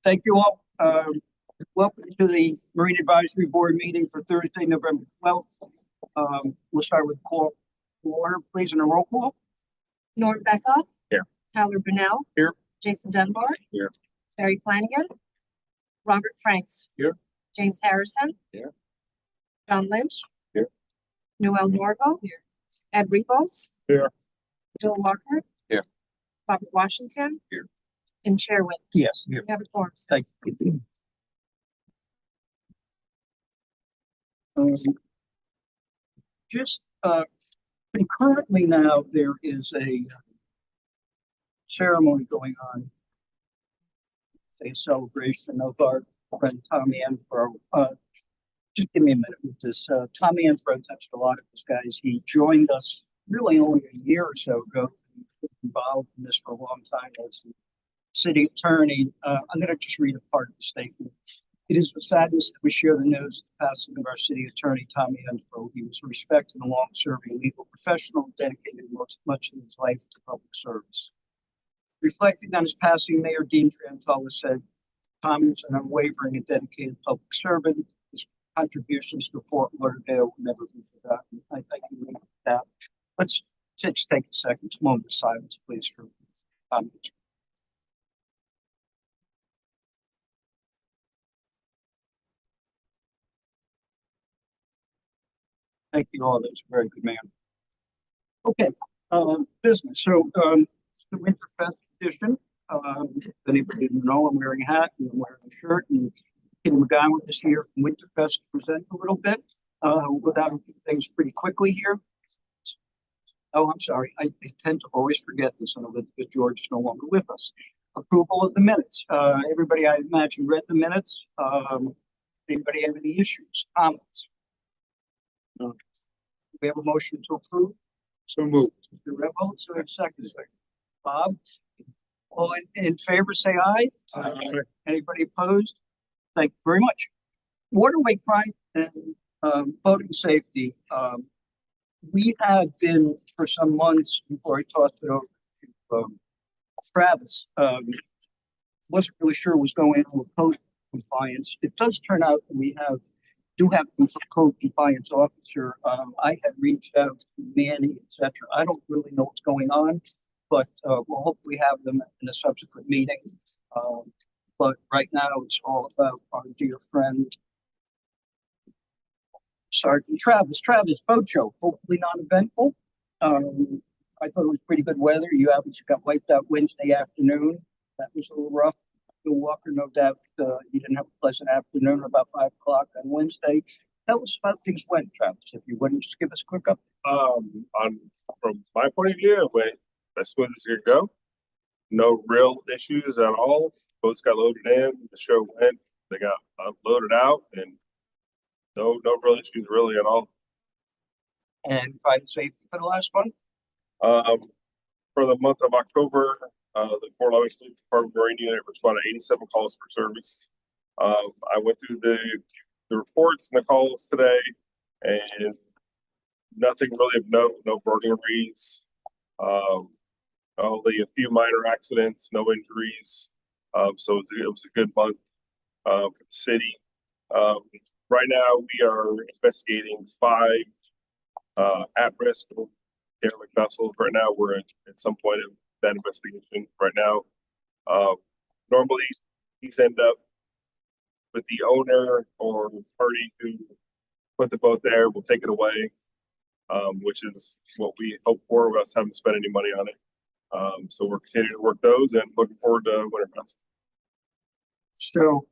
Thank you all. Welcome to the Marine Advisory Board meeting for Thursday, November 12th. We'll start with call to order, please, and a roll call. Norm Beckoff. Here. Tyler Brunel. Here. Jason Dunbar. Here. Barry Flanagan. Robert Franks. Here. James Harrison. Here. John Lynch. Here. Noel Norville. Here. Ed Rebos. Here. Bill Walker. Here. Robert Washington. Here. And Chair Witt. Yes. We have a quorum. Thank you. Concurrently now, there is a ceremony going on, a celebration of our friend Tommy Anfro. Just give me a minute with this. Tommy Anfro touched a lot of this, guys. He joined us really only a year or so ago. He was involved in this for a long time as a city attorney. I'm going to just read a part of the statement. It is with sadness that we share the news of the passing of our city attorney, Tommy Anfro. He was a respected and long-serving legal professional, dedicated much of his life to public service. Reflecting on his passing, Mayor Dean Trantola said, Tommy was an unwavering and dedicated public servant. His contributions to Fort Lauderdale will never be forgotten. I can read that. Let's just take a second, a moment of silence, please, for Tommy. Thank you all. That's a very good man. Okay, business. So, the Winterfest edition. If anybody didn't know, I'm wearing a hat and I'm wearing a shirt. And Kenny McGowan is here from Winterfest to present a little bit. We'll go down a few things pretty quickly here. Oh, I'm sorry. I tend to always forget this, and that George is no longer with us. Approval of the minutes. Everybody, I imagine, read the minutes. Anybody have any issues, comments? No. We have a motion to approve. So moved. Mr. Rebel, so we have second. Bob, all in favor, say aye. Aye. Anybody opposed? Thank you very much. Waterway crime and boating safety. We have been for some months before I tossed it over to Travis. Wasn't really sure what was going on with code compliance. It does turn out that we do have a code compliance officer. I had reached out to Manny, etc. I don't really know what's going on, but we'll hopefully have them in a subsequent meeting. But right now it's all about our dear friend Sergeant Travis. Travis, boat show, hopefully non-eventful. I thought it was pretty good weather. You obviously got wiped out Wednesday afternoon. That was a little rough. Bill Walker, no doubt, he didn't have a pleasant afternoon about 5 o'clock on Wednesday. Tell us about things went, Travis, if you wouldn't just give us a quick update. From my point of view, it went as smooth as it could go. No real issues at all. Boats got loaded in, the show went, they got loaded out, and no real issues really at all. And private safety for the last month? For the month of October, the Fort Lauderdale Police Department Marine Unit responded to 87 calls for service. I went through the reports and the calls today, and nothing really of note. No burglaries. Only a few minor accidents. No injuries. So it was a good month for the city. Right now, we are investigating 5 at-risk derelict vessels. Right now, we're at some point of that investigation right now. Normally these end up with the owner or party who put the boat there will take it away, which is what we hope for without us having to spend any money on it. So we're continuing to work those and looking forward to Winterfest. So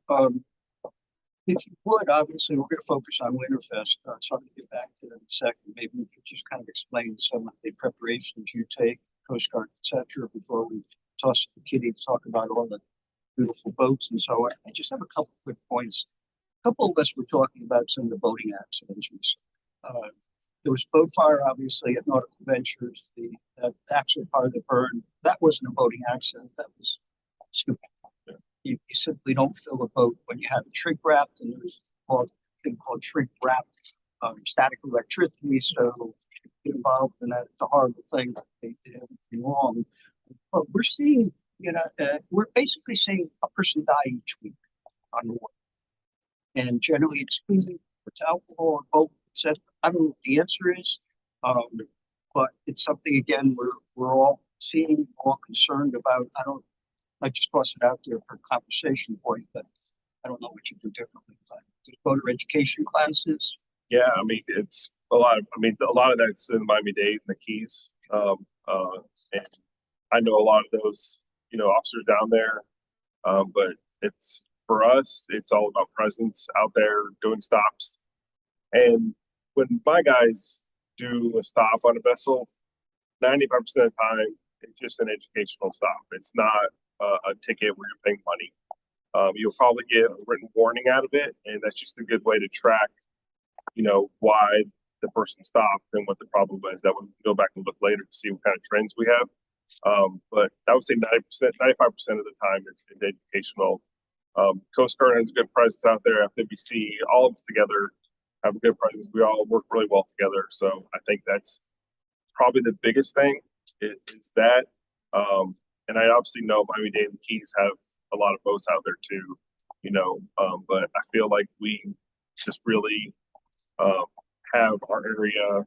if you would, obviously we're going to focus on Winterfest, so I'm going to get back to that in a second. Maybe we could just kind of explain some of the preparations you take, Coast Guard, etc., before we toss the kitty to talk about all the beautiful boats and so on. I just have a couple quick points. A couple of us were talking about some of the boating accidents recently. There was boat fire, obviously, at Nautical Ventures. The actual part of the burn, that wasn't a boating accident. That was stupid. Yeah. You simply don't fill a boat when you have it shrink wrapped, and there's a thing called shrink wrapped static electricity. So get involved in that. It's a horrible thing. They did everything wrong. But we're seeing we're basically seeing a person die each week on the water. And generally it's food, it's alcohol, or both, etc. I don't know what the answer is. But it's something, again, we're all seeing, all concerned about. I just toss it out there for conversation point, but I don't know what you do differently. But to go to education classes, Yeah, I mean, it's a lot of, I mean, a lot of that's in Miami-Dade and the Keys. And I know a lot of those, officers down there. But it's, for us, it's all about presence out there doing stops. And when my guys do a stop on a vessel, 95% of the time, it's just an educational stop. It's not a ticket where you're paying money. You'll probably get a written warning out of it, and that's just a good way to track, why the person stopped and what the problem was. That we can go back and look later to see what kind of trends we have. But I would say 90%, 95% of the time it's educational. Coast Guard has a good presence out there. FWC, all of us together have a good presence. We all work really well together. So I think that's probably the biggest thing is that. And I obviously know Miami-Dade and Keys have a lot of boats out there too, but I feel like we just really have our area,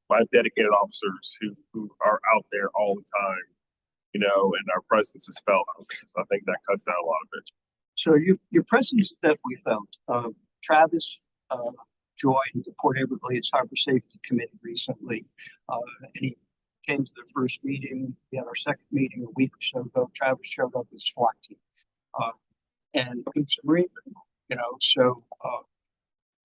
by dedicated officers who are out there all the time, and our presence is felt out there. So I think that cuts down a lot of it. so your presence is definitely felt. Travis joined the Port Everglades Harbor Safety Committee recently, and he came to the first meeting. We had our second meeting a week or so ago. Travis showed up with SWAT team, and it's a Marine, so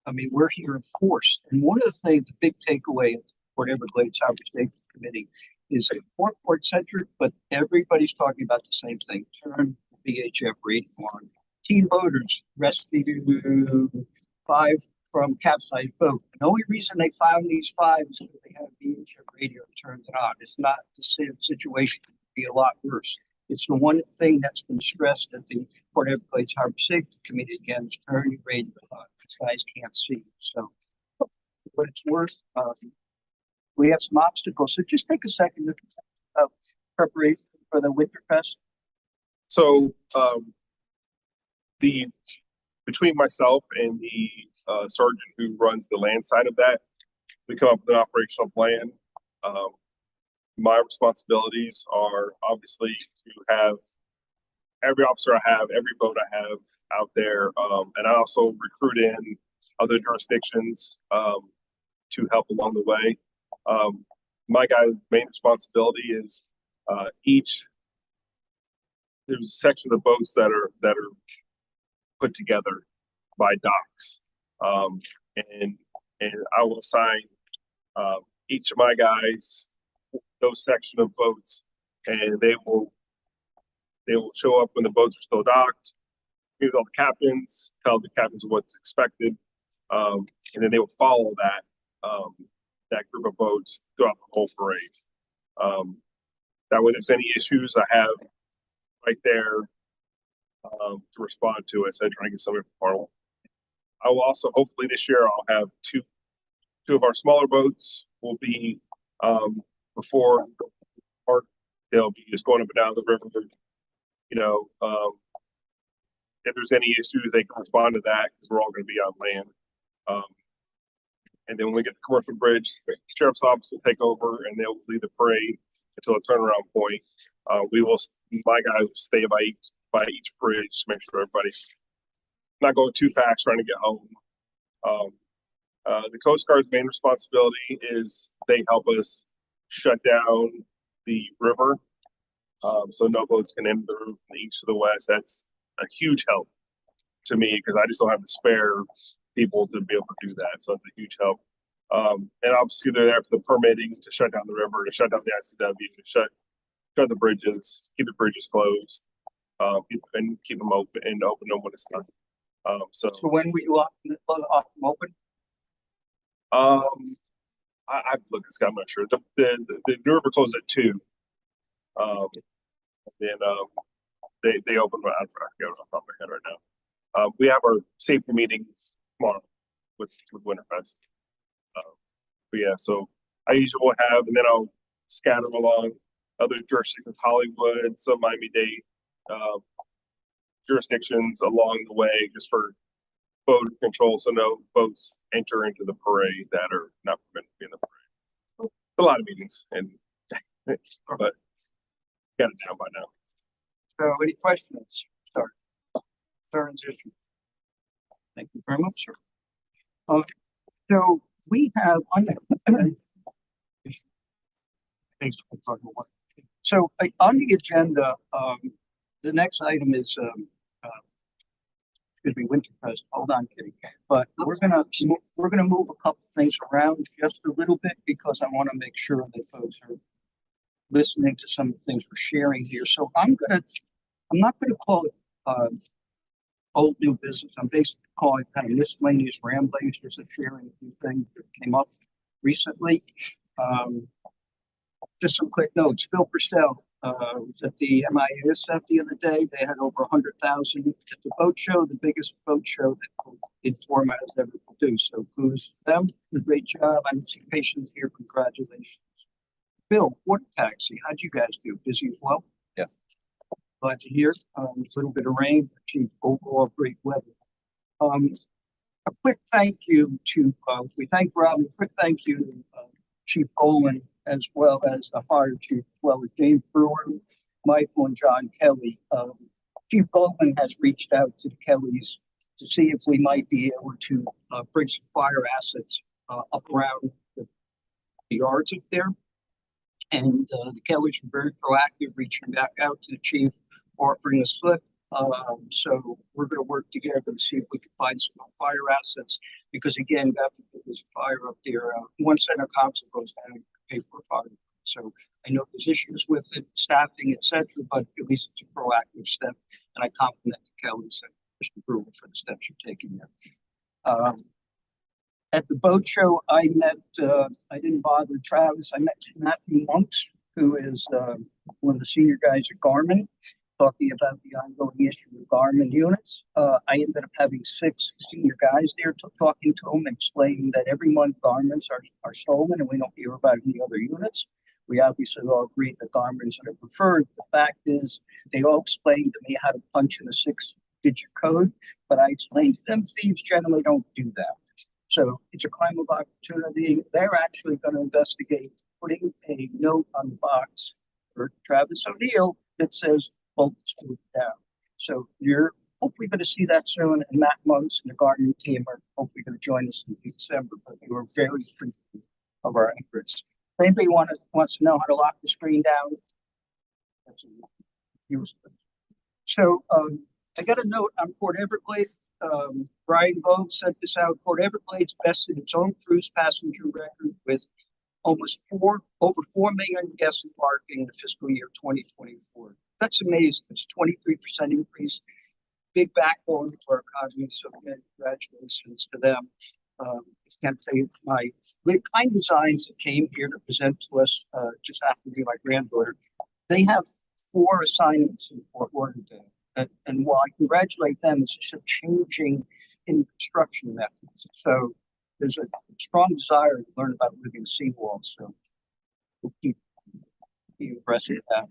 I mean, we're here in force. And one of the things, the big takeaway of the Port Everglades Harbor Safety Committee is a port centric, but everybody's talking about the same thing. Turn VHF rating on. Team boaters rescue 5 from capsized boat. And the only reason they found these 5 is because they had a VHF radio and turned it on. It's not the same situation. It would be a lot worse. It's the one thing that's been stressed at the Port Everglades Harbor Safety Committee again is turn your radio on. These guys can't see. So, but it's worth. We have some obstacles. So just take a second to preparation for the Winterfest. So between myself and the sergeant who runs the land side of that, we come up with an operational plan. My responsibilities are obviously to have every officer I have, every boat I have out there, and I also recruit in other jurisdictions to help along the way. My guy's main responsibility is there's a section of the boats that are put together by docks, and I will assign each of my guys those section of boats, and they will show up when the boats are still docked, meet with all the captains, tell the captains what's expected, and then they will follow that group of boats throughout the whole parade. That way, if there's any issues, I have right there to respond to. I said, trying to get somebody from I will also, hopefully this year, I'll have two of our smaller boats will be before park. They'll be just going up and down the river. If there's any issue, they can respond to that because we're all going to be on land. And then when we get the commercial bridge, the sheriff's office will take over and they'll lead the parade until the turnaround point. My guys will stay by each bridge to make sure everybody's not going too fast trying to get home. The Coast Guard's main responsibility is they help us shut down the river, so no boats can enter from the east to the west. That's a huge help to me because I just don't have the spare people to be able to do that. So it's a huge help. And obviously they're there for the permitting to shut down the river, to shut down the ICW, to shut the bridges, keep the bridges closed, and keep them open them when it's done. So when will you off them open? I have to look at Scott. I'm not sure. The river closed at 2. Then they open. I forget off the top of my head right now. We have our safety meeting tomorrow with Winterfest. But yeah, so I usually will have, and then I'll scatter along other jurisdictions, Hollywood, some Miami-Dade, jurisdictions along the way, just for boat control, so no boats enter into the parade that are not permitted to be in the parade. A lot of meetings, and but got it down by now. So any questions? Sorry. Transition. Thank you very much, sir. So we have on the thanks for talking about. So on the agenda, the next item is excuse me, Winterfest. Hold on, Kitty. But we're gonna move a couple things around just a little bit because I want to make sure that folks are listening to some of the things we're sharing here. So I'm not gonna call it old new business. I'm basically calling it kind of miscellaneous ramblings, just sharing a few things that came up recently. Just some quick notes. Phil Purcell was at the MIASF the other day. They had over 100,000 at the boat show, the biggest boat show that Informa has ever produced. So kudos to them. A great job. I see patients here. Congratulations. Bill, water taxi. How'd you guys do? Busy as well? Yes. Glad to hear. A little bit of rain, achieved overall great weather. A quick thank you to, we thank Rob, a quick thank you to Chief Golan, as well as the fire chief, as well as James Brewer, Michael, and John Kelly. Chief Golan has reached out to the Kellys to see if we might be able to bring some fire assets up around the yards up there. And the Kellys were very proactive, reaching back out to the chief, offering a slip. So we're going to work together to see if we can find some fire assets. Because again, God forbid there's a fire up there. One center council goes down and pay for a fire. So I know there's issues with it, staffing, etc. But at least it's a proactive step. And I compliment the Kellys and Mr. Brewer for the steps you're taking there. At the boat show, I met, I didn't bother Travis, I met Matthew Monks, who is one of the senior guys at Garmin, talking about the ongoing issue with Garmin units. I ended up having 6 senior guys there talking to them, explaining that every month Garmin's are stolen and we don't hear about any other units. We obviously all agree that Garmin's are preferred. The fact is, they all explained to me how to punch in a 6-digit code, but I explained to them thieves generally don't do that. So it's a crime of opportunity. They're actually going to investigate putting a note on the box for Travis O'Neill that says, "Bolt screwed down." So you're hopefully going to see that soon. And Matt Monks and the Garden team are hopefully going to join us in December. But we were very appreciative of our efforts. If anybody wants to know how to lock the screen down, that's useful. So I got a note on Port Everglades. Brian Vogue sent this out. Port Everglades bested its own cruise passenger record with over 4 million guests embarking in the fiscal year 2024. That's amazing. It's a 23% increase. Big backbone for our economy. So again, congratulations to them. I can't tell you the kind designs that came here to present to us just after me, my granddaughter. They have 4 assignments in Fort Lauderdale. And while I congratulate them, it's just a changing in construction methods. So there's a strong desire to learn about living seawalls. So we'll keep impressing that.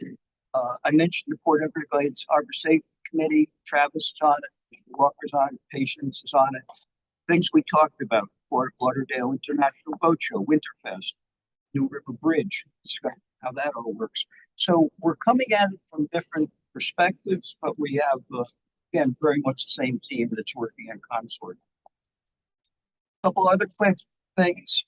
I mentioned the Port Everglades Harbor Safety Committee. Travis is on it. Mr. Walker's on it. Patience is on it. Things we talked about: Fort Lauderdale International Boat Show, Winterfest, New River Bridge, how that all works. So we're coming at it from different perspectives, but we have, again, very much the same team that's working in consort. A couple other quick things.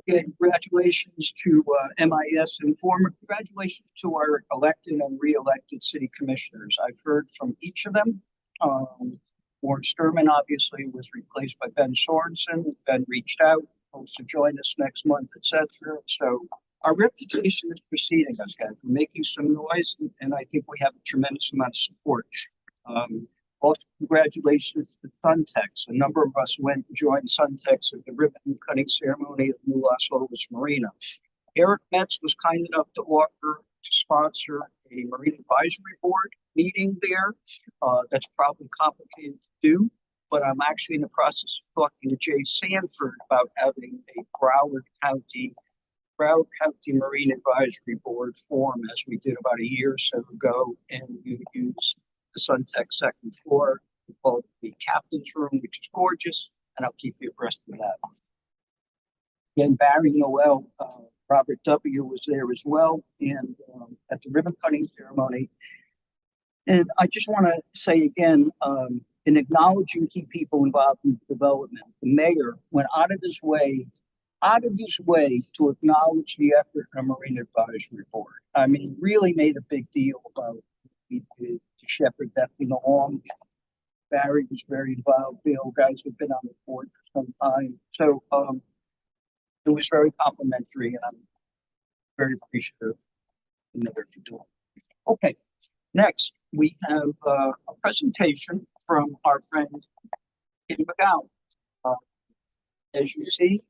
Again, congratulations to MIS Informa. Congratulations to our elected and re-elected city commissioners. I've heard from each of them. Warren Sturman obviously was replaced by Ben Sorensen. Ben reached out, hopes to join us next month, etc. So our reputation is preceding us, guys. We're making some noise, and I think we have a tremendous amount of support. Also, congratulations to Suntex. A number of us went and joined Suntex at the ribbon cutting ceremony at New Las Olas Marina. Eric Metz was kind enough to offer to sponsor a Marine Advisory Board meeting there. That's probably complicated to do. but I'm actually in the process of talking to Jay Sanford about having a Broward County Marine Advisory Board form, as we did about a year or so ago, and you use the Suntech second floor. We call it the captain's room, which is gorgeous, and I'll keep you abreast of that. Again, Barry Noel, Robert W. was there as well, and at the ribbon cutting ceremony. And I just want to say again, in acknowledging key people involved in development, the mayor went out of his way to acknowledge the effort of the Marine Advisory Board. I mean, really made a big deal about it to shepherd that thing along. Barry was very involved. Bill, guys who've been on the board for some time. So it was very complimentary, and I'm very appreciative in the work you do. Okay, next we have a presentation from our friend Kitty McGowan. As you see,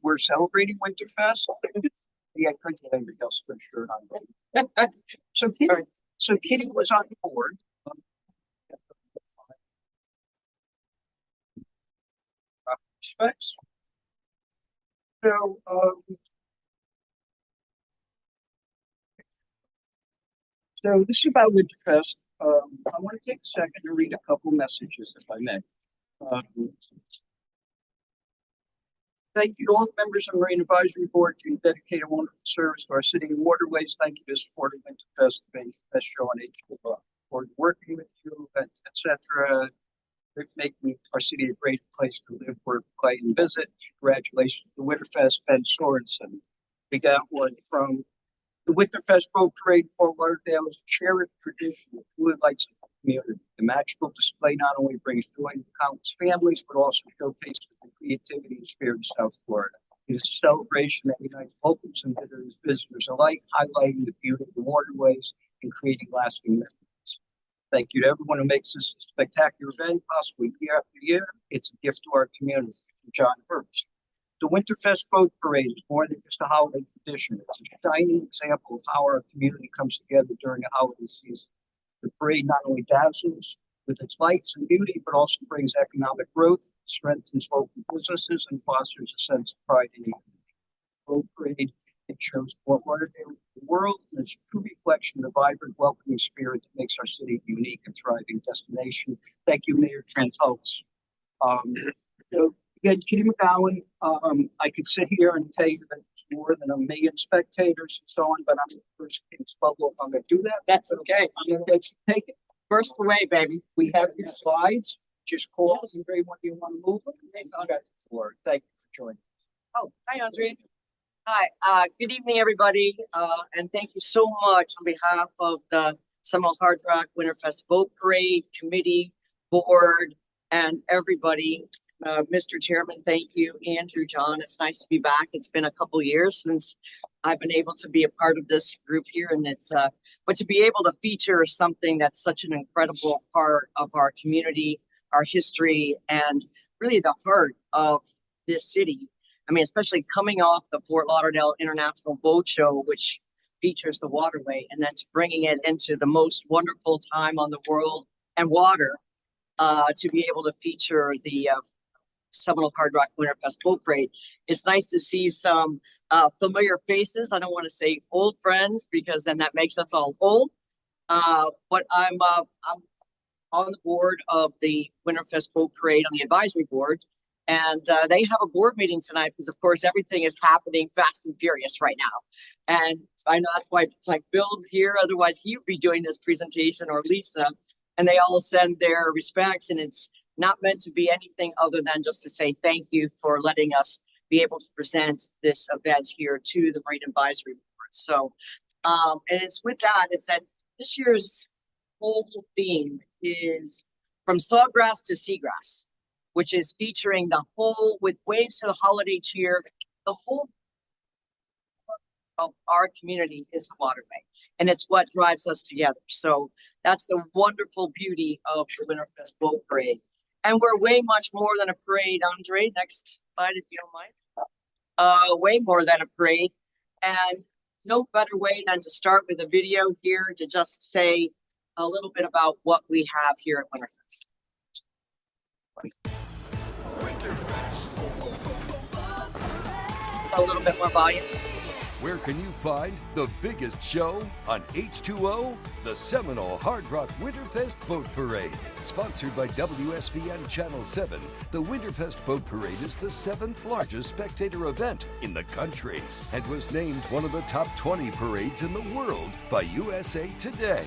we're celebrating Winterfest. Yeah, I couldn't get anybody else to put a shirt on. So Kitty was on the board. Respects. So this is about Winterfest. I want to take a second to read a couple messages, if I may. Thank you to all the members of the Marine Advisory Board for your dedicated wonderful service to our city and waterways. Thank you to support of Winterfest, the best show on HBO. For working with you, etc. Making our city a great place to live, work, play, and visit. Congratulations to Winterfest, Ben Sorensen. We got one from the Winterfest Boat Parade for Lauderdale is a cherished tradition of fluid lights in the community. The magical display not only brings joy to countless families, but also showcases the creativity and spirit of South Florida. It is a celebration that unites locals and visitors alike, highlighting the beauty of the waterways and creating lasting memories. Thank you to everyone who makes this a spectacular event possible year after year. It's a gift to our community. John Herbst. The Winterfest Boat Parade is more than just a holiday tradition. It's a shining example of how our community comes together during the holiday season. The parade not only dazzles with its lights and beauty, but also brings economic growth, strengthens local businesses, and fosters a sense of pride in the boat parade. It shows Fort Lauderdale to the world, and it's a true reflection of the vibrant, welcoming spirit that makes our city a unique and thriving destination. Thank you, Mayor Trenthouse. So again, Kitty McGowan, I could sit here and tell you that there's more than 1 million spectators and so on, but I'm the first king's bubble if I'm going to do that. That's okay. I'm going to let you take it. First away, baby. We have your slides. Just call us and when you want to move them. Yes. I got the floor. Thank you for joining. Oh, hi, Andre. Hi, good evening, everybody, and thank you so much on behalf of the Seminole Hard Rock Winterfest Boat Parade Committee, Board, and everybody. Mr. Chairman, thank you, Andrew, John. It's nice to be back. It's been a couple years since I've been able to be a part of this group here, and but to be able to feature something that's such an incredible part of our community, our history, and really the heart of this city. I mean, especially coming off the Fort Lauderdale International Boat Show, which features the waterway, and then bringing it into the most wonderful time on the world and water, to be able to feature the Seminole Hard Rock Winterfest Boat Parade. It's nice to see some familiar faces. I don't want to say old friends because then that makes us all old. But I'm on the board of the Winterfest Boat Parade on the advisory board. And they have a board meeting tonight because, of course, everything is happening fast and furious right now. And I know that's why like Bill's here. Otherwise, he would be doing this presentation, or Lisa. And they all send their respects. And it's not meant to be anything other than just to say thank you for letting us be able to present this event here to the Marine Advisory Board. So, and it's with that, it's that this year's whole theme is From Sawgrass to Seagrass, which is featuring the whole, with Waves to the Holiday Cheer, the whole of our community is the waterway. And it's what drives us together. So that's the wonderful beauty of the Winterfest Boat Parade. And we're way much more than a parade, Andre. Next slide, if you don't mind. Way more than a parade. And no better way than to start with a video here to just say a little bit about what we have here at Winterfest. A little bit more volume. Where can you find the biggest show on H2O? The Seminole Hard Rock Winterfest Boat Parade. Sponsored by WSVN Channel 7, the Winterfest Boat Parade is the 7th largest spectator event in the country and was named one of the top 20 parades in the world by USA Today.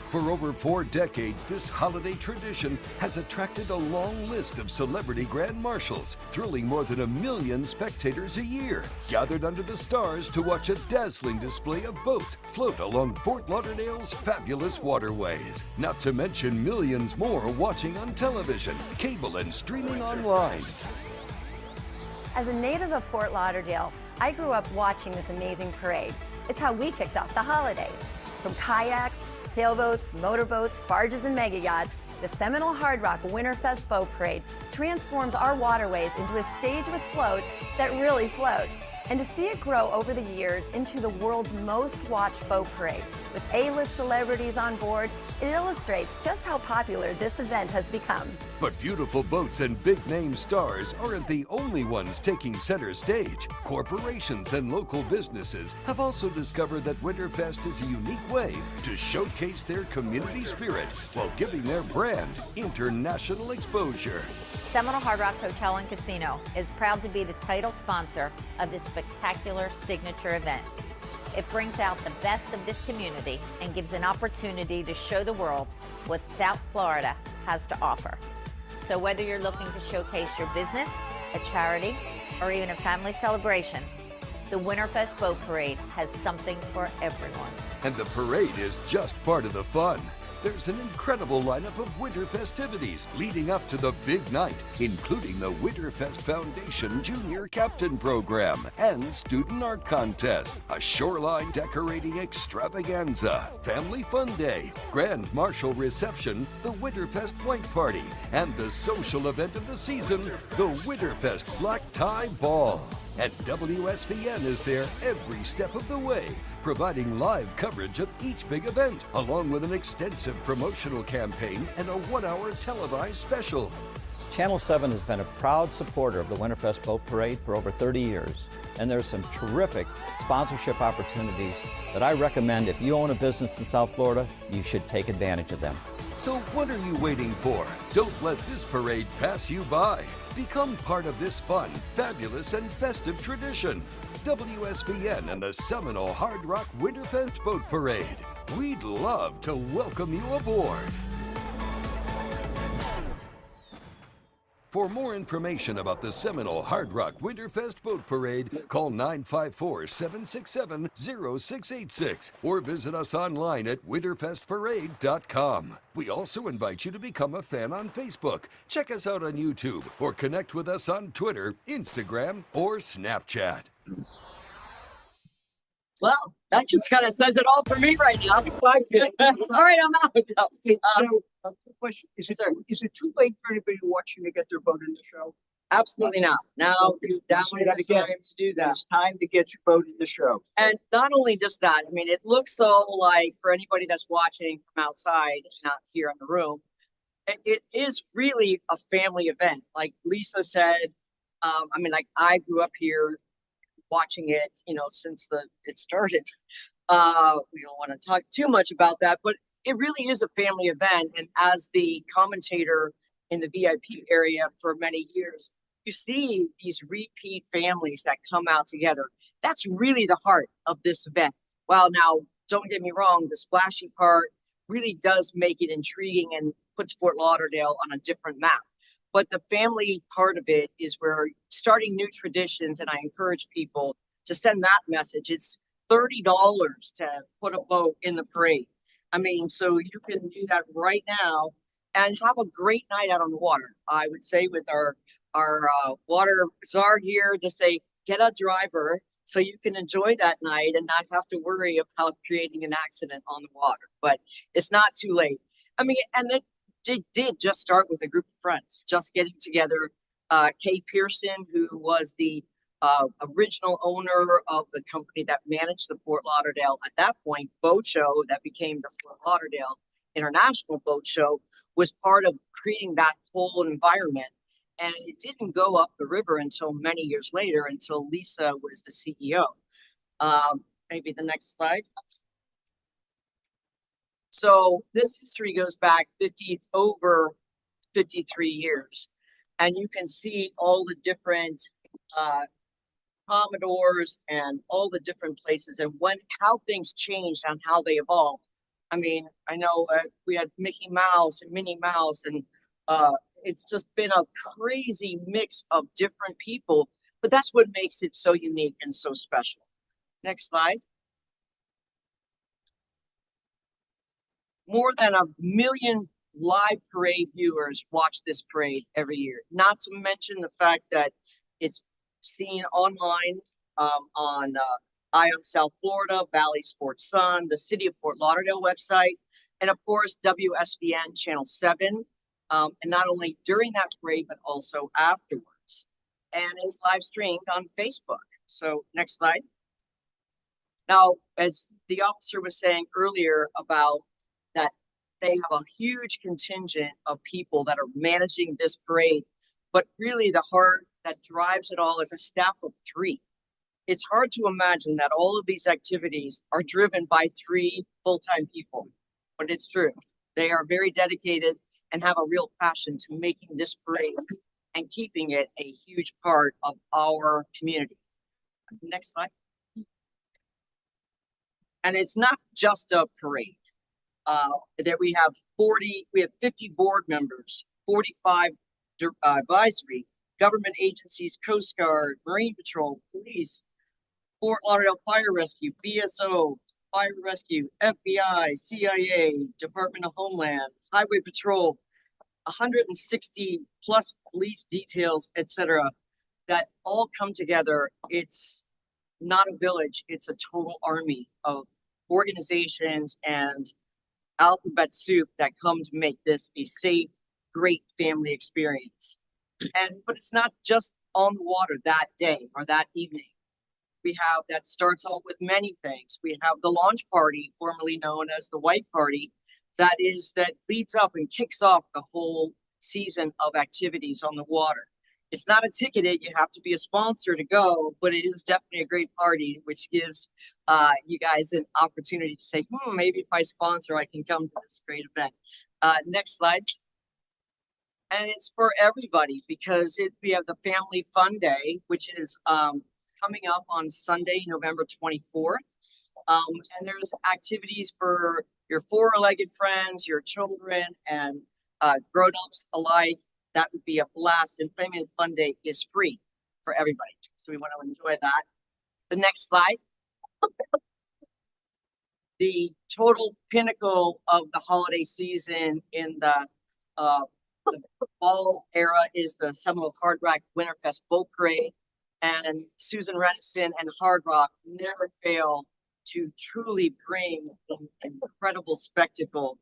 For over 4 decades, this holiday tradition has attracted a long list of celebrity grand marshals, thrilling more than 1 million spectators a year, gathered under the stars to watch a dazzling display of boats float along Fort Lauderdale's fabulous waterways. Not to mention millions more watching on television, cable, and streaming online. As a native of Fort Lauderdale, I grew up watching this amazing parade. It's how we kicked off the holidays. From kayaks, sailboats, motorboats, barges, and mega yachts, the Seminole Hard Rock Winterfest Boat Parade transforms our waterways into a stage with floats that really float. And to see it grow over the years into the world's most watched boat parade, with A-list celebrities on board, it illustrates just how popular this event has become. But beautiful boats and big-name stars aren't the only ones taking center stage. Corporations and local businesses have also discovered that Winterfest is a unique way to showcase their community spirit while giving their brand international exposure. Seminole Hard Rock Hotel and Casino is proud to be the title sponsor of this spectacular signature event. It brings out the best of this community and gives an opportunity to show the world what South Florida has to offer. So whether you're looking to showcase your business, a charity, or even a family celebration, the Winterfest Boat Parade has something for everyone. And the parade is just part of the fun. There's an incredible lineup of winter festivities leading up to the big night, including the Winterfest Foundation Junior Captain Program and Student Art Contest, a shoreline decorating extravaganza, Family Fun Day, Grand Marshal Reception, the Winterfest White Party, and the social event of the season, the Winterfest Black Tie Ball. And WSVN is there every step of the way, providing live coverage of each big event, along with an extensive promotional campaign and a 1-hour televised special. Channel 7 has been a proud supporter of the Winterfest Boat Parade for over 30 years, and there's some terrific sponsorship opportunities that I recommend if you own a business in South Florida, you should take advantage of them. So what are you waiting for? Don't let this parade pass you by. Become part of this fun, fabulous, and festive tradition. WSVN and the Seminole Hard Rock Winterfest Boat Parade. We'd love to welcome you aboard. For more information about the Seminole Hard Rock Winterfest Boat Parade, call 954-767-0686 or visit us online at winterfestparade.com. We also invite you to become a fan on Facebook. Check us out on YouTube or connect with us on Twitter, Instagram, or Snapchat. Well, that just kind of says it all for me right now. All right, I'm out. So, quick question, is it too late for anybody watching to get their boat in the show? Absolutely not. Now is the time to do that. It's time to get your boat in the show. And not only just that, I mean, it looks all like, for anybody that's watching from outside, not here in the room, it is really a family event. Like Lisa said, I mean, like I grew up here watching it, since it started. We don't want to talk too much about that, but it really is a family event. And as the commentator in the VIP area for many years, you see these repeat families that come out together. That's really the heart of this event. Well, now, don't get me wrong, the splashy part really does make it intriguing and puts Fort Lauderdale on a different map. But the family part of it is where starting new traditions, and I encourage people to send that message. It's $30 to put a boat in the parade. I mean, so you can do that right now and have a great night out on the water. I would say with our water czar here to say, get a driver so you can enjoy that night and not have to worry about creating an accident on the water. But it's not too late. I mean, and then did just start with a group of friends, just getting together. Kay Pearson, who was the original owner of the company that managed the Fort Lauderdale, at that point, boat show that became the Fort Lauderdale International Boat Show, was part of creating that whole environment And it didn't go up the river until many years later, until Lisa was the CEO. Maybe the next slide. So this history goes back over 53 years. And you can see all the different Commodores and all the different places and how things changed and how they evolved. I mean, I know we had Mickey Mouse and Minnie Mouse, and it's just been a crazy mix of different people, but that's what makes it so unique and so special. Next slide. More than 1 million live parade viewers watch this parade every year, not to mention the fact that it's seen online on Ion South Florida, Valley Sports Sun, the City of Fort Lauderdale website, and of course WSBN Channel 7, and not only during that parade but also afterwards, and it's live streamed on Facebook. So next slide. Now, as the officer was saying earlier about that, they have a huge contingent of people that are managing this parade, but really the heart that drives it all is a staff of 3. It's hard to imagine that all of these activities are driven by 3 full-time people, but it's true. They are very dedicated and have a real passion to making this parade and keeping it a huge part of our community. Next slide. And it's not just a parade. That we have 50 board members, 45 advisory, government agencies, Coast Guard, Marine Patrol, police, Fort Lauderdale Fire Rescue, BSO, Fire Rescue, FBI, CIA, Department of Homeland, Highway Patrol, 160 plus police details, etc., that all come together. It's not a village, it's a total army of organizations and alphabet soup that come to make this a safe, great family experience. But it's not just on the water that day or that evening. That starts off with many things. We have the launch party, formerly known as the White Party, that leads up and kicks off the whole season of activities on the water. It's not a ticketed, you have to be a sponsor to go, but it is definitely a great party, which gives you guys an opportunity to say, maybe if I sponsor, I can come to this great event. Next slide. And it's for everybody because we have the Family Fun Day, which is coming up on Sunday, November 24th. And there's activities for your 4-legged friends, your children, and grown-ups alike. That would be a blast. And Family Fun Day is free for everybody. So we want to enjoy that. The next slide. The total pinnacle of the holiday season in the fall era is the Seminole Hard Rock Winterfest Boat Parade. And Susan Renison and Hard Rock never fail to truly bring an incredible spectacle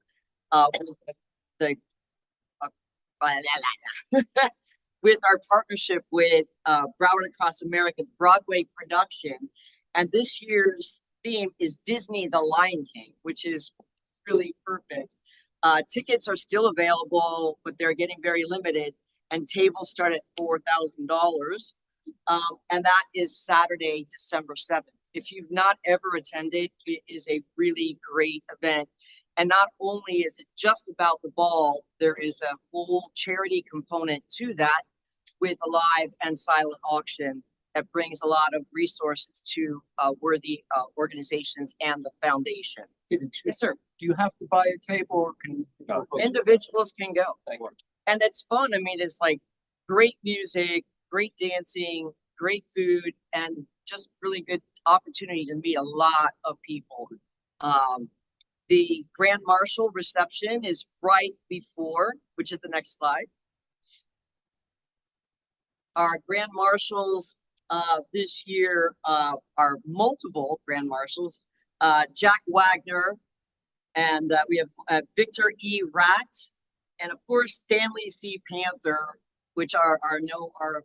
with our partnership with Broward Across America, the Broadway production. And this year's theme is Disney The Lion King, which is really perfect. Tickets are still available, but they're getting very limited, and tables start at $4,000. And that is Saturday, December 7th. If you've not ever attended, it is a really great event. And not only is it just about the ball, there is a whole charity component to that with a live and silent auction that brings a lot of resources to worthy organizations and the foundation. Yes, sir. Do you have to buy a table or can Individuals can go? And it's fun. I mean, it's like great music, great dancing, great food, and just really good opportunity to meet a lot of people. The Grand Marshal reception is right before, which is the next slide. Our Grand Marshals this year are multiple Grand Marshals. Jack Wagner, and we have Victor E. Ratt, and of course Stanley C. Panther, which our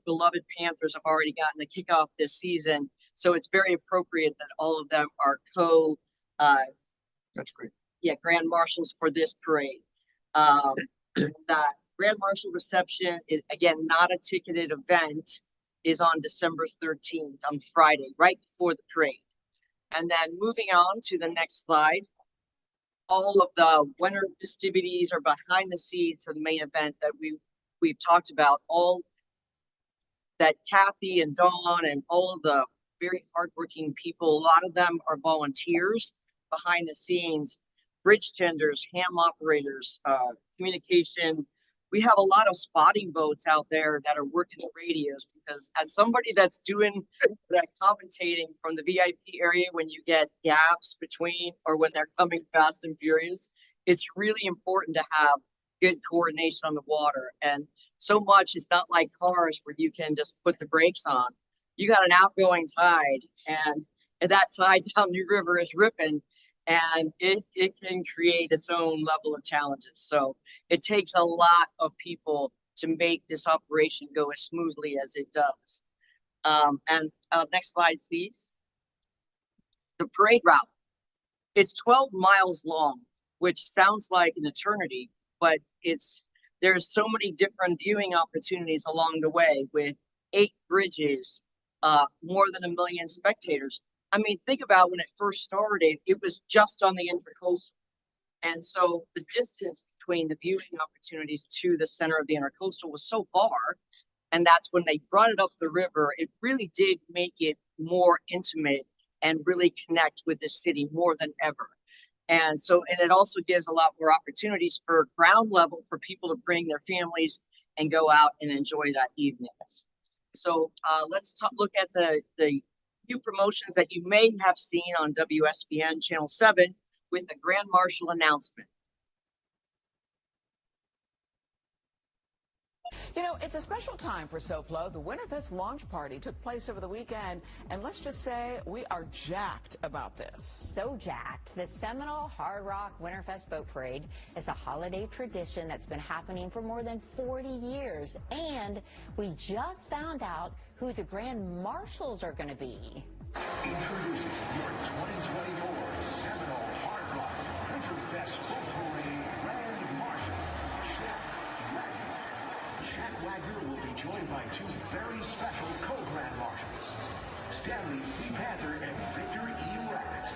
beloved Panthers have already gotten the kickoff this season. So it's very appropriate that all of them are That's great. Grand Marshals for this parade. That Grand Marshal reception is, again, not a ticketed event, is on December 13th, on Friday, right before the parade. And then moving on to the next slide, all of the winter festivities are behind the scenes of the main event that we've talked about, all that Kathy and Dawn and all of the very hardworking people, a lot of them are volunteers behind the scenes, bridge tenders, ham operators, communication. We have a lot of spotting boats out there that are working the radios, because as somebody that's doing that commentating from the VIP area, when you get gaps between or when they're coming fast and furious, it's really important to have good coordination on the water. And so much, it's not like cars where you can just put the brakes on. You got an outgoing tide, and that tide down New River is ripping, and it can create its own level of challenges. So it takes a lot of people to make this operation go as smoothly as it does. Next slide, please. The parade route. It's 12 miles long, which sounds like an eternity, but there's so many different viewing opportunities along the way, with 8 bridges, more than 1 million spectators. I mean, think about when it first started, it was just on the Intracoastal. And so the distance between the viewing opportunities to the center of the Intracoastal was so far. And that's when they brought it up the river. It really did make it more intimate and really connect with the city more than ever. And it also gives a lot more opportunities for ground level for people to bring their families and go out and enjoy that evening. So let's look at the few promotions that you may have seen on WSBN Channel 7 with the Grand Marshal announcement. You know, it's a special time for SoFlo. The Winterfest launch party took place over the weekend, and let's just say we are jacked about this. So jacked. The Seminole Hard Rock Winterfest Boat Parade is a holiday tradition that's been happening for more than 40 years. And we just found out who the Grand Marshals are going to be. Introducing your 2024 Seminole Hard Rock Winterfest Boat Parade Grand Marshal, Jack Wagner will be joined by 2 very special co-Grand Marshals, Stanley C. Panther and Victor E. Rat.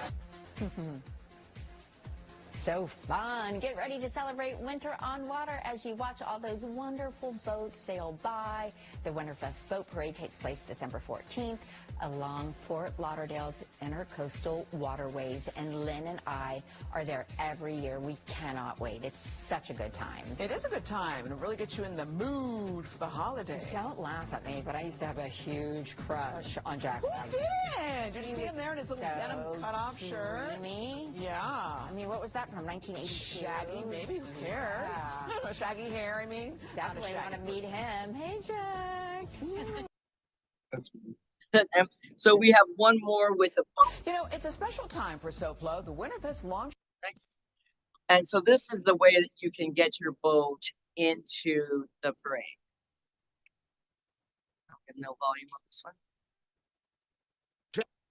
So fun. Get ready to celebrate winter on water as you watch all those wonderful boats sail by. The Winterfest Boat Parade takes place December 14th along Fort Lauderdale's intercoastal waterways, and Lynn and I are there every year. We cannot wait. It's such a good time. It is a good time, and it really gets you in the mood for the holiday. Don't laugh at me, but I used to have a huge crush on Jack Wagner. Who didn't? Did you see him there in his little denim cutoff shirt? Me? Yeah. I mean, what was that from 1982? Shaggy, maybe. Who cares? Yeah. Shaggy hair, I mean. Definitely want to meet him. Hey, Jack. So we have one more with the You know, it's a special time for SoFlo. The Winterfest launch. next. And so this is the way that you can get your boat into the parade. I'll get no volume on this one.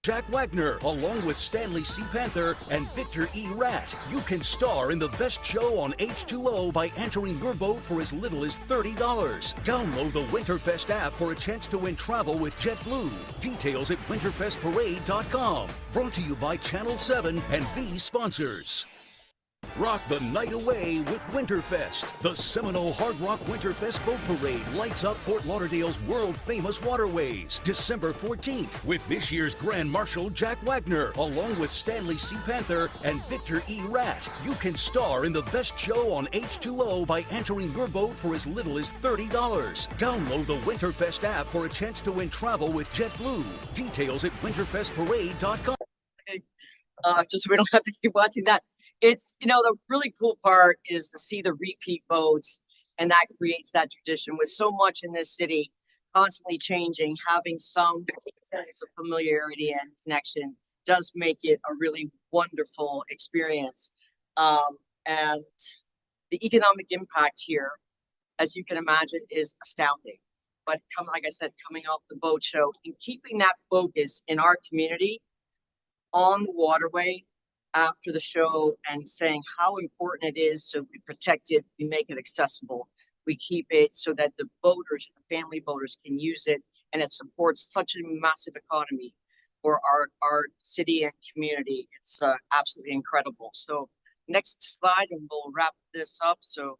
Jack Wagner, along with Stanley C. Panther and Victor E. Rat. You can star in the best show on H2O by entering your boat for as little as $30. Download the Winterfest app for a chance to win travel with JetBlue. Details at winterfestparade.com. Brought to you by Channel 7 and these sponsors. Rock the night away with Winterfest. The Seminole Hard Rock Winterfest Boat Parade lights up Fort Lauderdale's world-famous waterways December 14th with this year's Grand Marshal Jack Wagner, along with Stanley C. Panther and Victor E. Rat. You can star in the best show on H2O by entering your boat for as little as $30. Download the Winterfest app for a chance to win travel with JetBlue. Details at winterfestparade.com. Just so we don't have to keep watching that. It's, the really cool part is to see the repeat boats, and that creates that tradition with so much in this city constantly changing. Having some sense of familiarity and connection does make it a really wonderful experience. And the economic impact here, as you can imagine, is astounding. But like I said, coming off the boat show and keeping that focus in our community on the waterway after the show and saying how important it is so we protect it, we make it accessible. we keep it so that the boaters, the family boaters can use it, and it supports such a massive economy for our city and community. It's absolutely incredible. So next slide and we'll wrap this up. So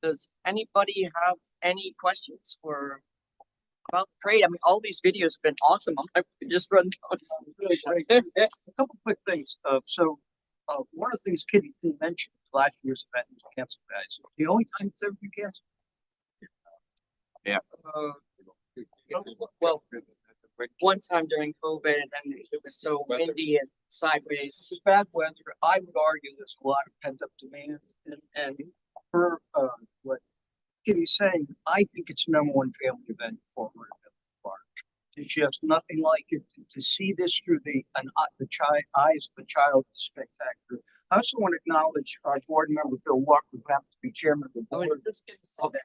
does anybody have any questions or about the parade? I mean, all these videos have been awesome. I'm gonna just run down some. Really great. A couple quick things. One of the things Kitty mentioned, last year's event was canceled, guys. The only time it's ever been canceled. Yeah. Well, one time during COVID, and then it was so windy and sideways. It's bad weather. I would argue there's a lot of pent up demand, and for what Kitty's saying, I think it's the #1 family event for March. There's just nothing like it to see this through the eyes of a child is spectacular. I also want to acknowledge our board member Bill Walker, who happens to be chairman of the board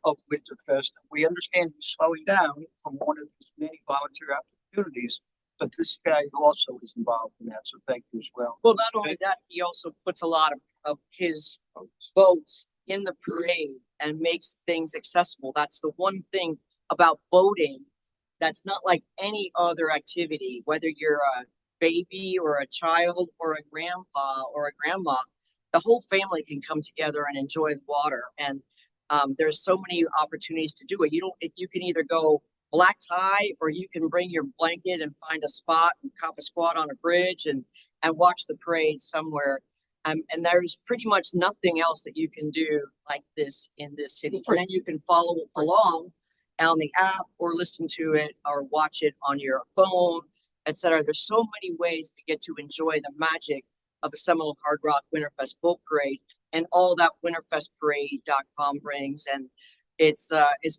of Winterfest. We understand he's slowing down from one of his many volunteer opportunities, but this guy also is involved in that, so thank you as well. Well, not only that, he also puts a lot of his boats in the parade and makes things accessible. That's the one thing about boating that's not like any other activity, whether you're a baby or a child or a grandpa or a grandma, the whole family can come together and enjoy the water. And there's so many opportunities to do it. You can either go black tie, or you can bring your blanket and find a spot and cop a squat on a bridge and watch the parade somewhere. And there's pretty much nothing else that you can do like this in this city. And then you can follow along on the app or listen to it or watch it on your phone, etc. There's so many ways to get to enjoy the magic of the Seminole Hard Rock Winterfest Boat Parade and all that winterfestparade.com brings. And it's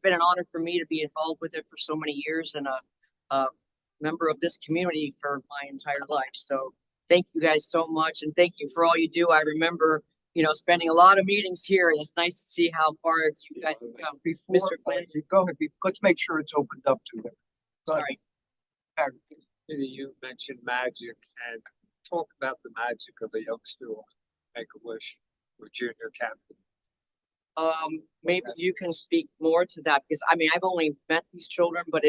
been an honor for me to be involved with it for so many years and a member of this community for my entire life. So thank you guys so much, and thank you for all you do. I remember, spending a lot of meetings here, and it's nice to see how far you guys have come. Mr. Flynn, Go ahead. Let's make sure it's opened up to them. sorry. You mentioned magic, and talk about the magic of a youngster on Make-A-Wish or junior captain. Maybe you can speak more to that, because I mean, I've only met these children, but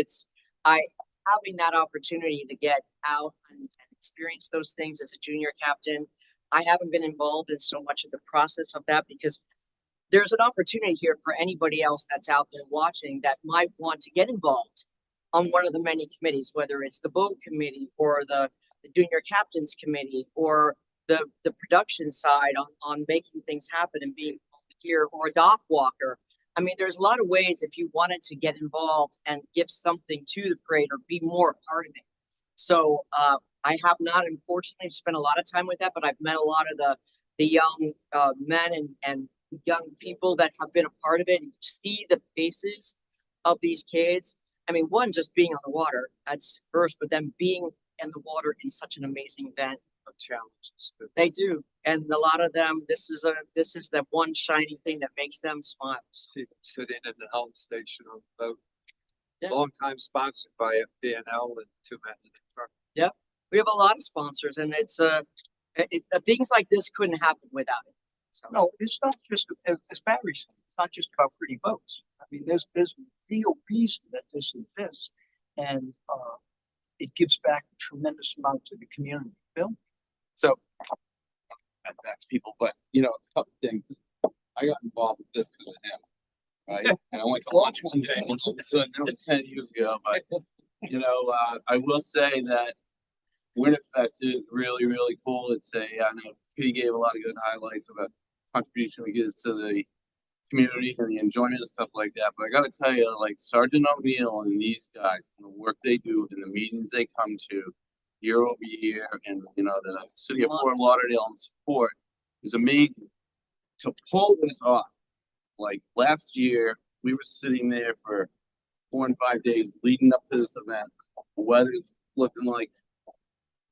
having that opportunity to get out and experience those things as a junior captain. I haven't been involved in so much of the process of that, because there's an opportunity here for anybody else that's out there watching that might want to get involved on one of the many committees, whether it's the boat committee or the junior captains committee or the production side on making things happen and being here, or a dock walker. I mean, there's a lot of ways if you wanted to get involved and give something to the parade or be more a part of it. So I have not, unfortunately, spent a lot of time with that, but I've met a lot of the young men and young people that have been a part of it. And you see the faces of these kids. I mean, one, just being on the water, that's first, but then being in the water in such an amazing event. Challenges. They do. And a lot of them, this is the one shiny thing that makes them smile. Sitting in the helm station on the boat. Yeah. Long time sponsored by FPNL and 2 Men in the Truck. Yep. We have a lot of sponsors, and it's things like this couldn't happen without it. So. No, it's not just, as Barry said, it's not just about pretty boats. I mean, there's real reason that this exists, and it gives back a tremendous amount to the community. Bill? So, that's people, but a couple things. I got involved with this because of him, right? And I went to lunch one day, and all of a sudden, it was 10 years ago. But I will say that Winterfest is really, really cool. I know Kitty gave a lot of good highlights about contribution we give to the community and the enjoyment and stuff like that. But I got to tell you, like Sergeant O'Neill and these guys, and the work they do and the meetings they come to year over year, and the city of Fort Lauderdale and support is amazing. To pull this off, like last year, we were sitting there for 4 and 5 days leading up to this event. The weather's looking like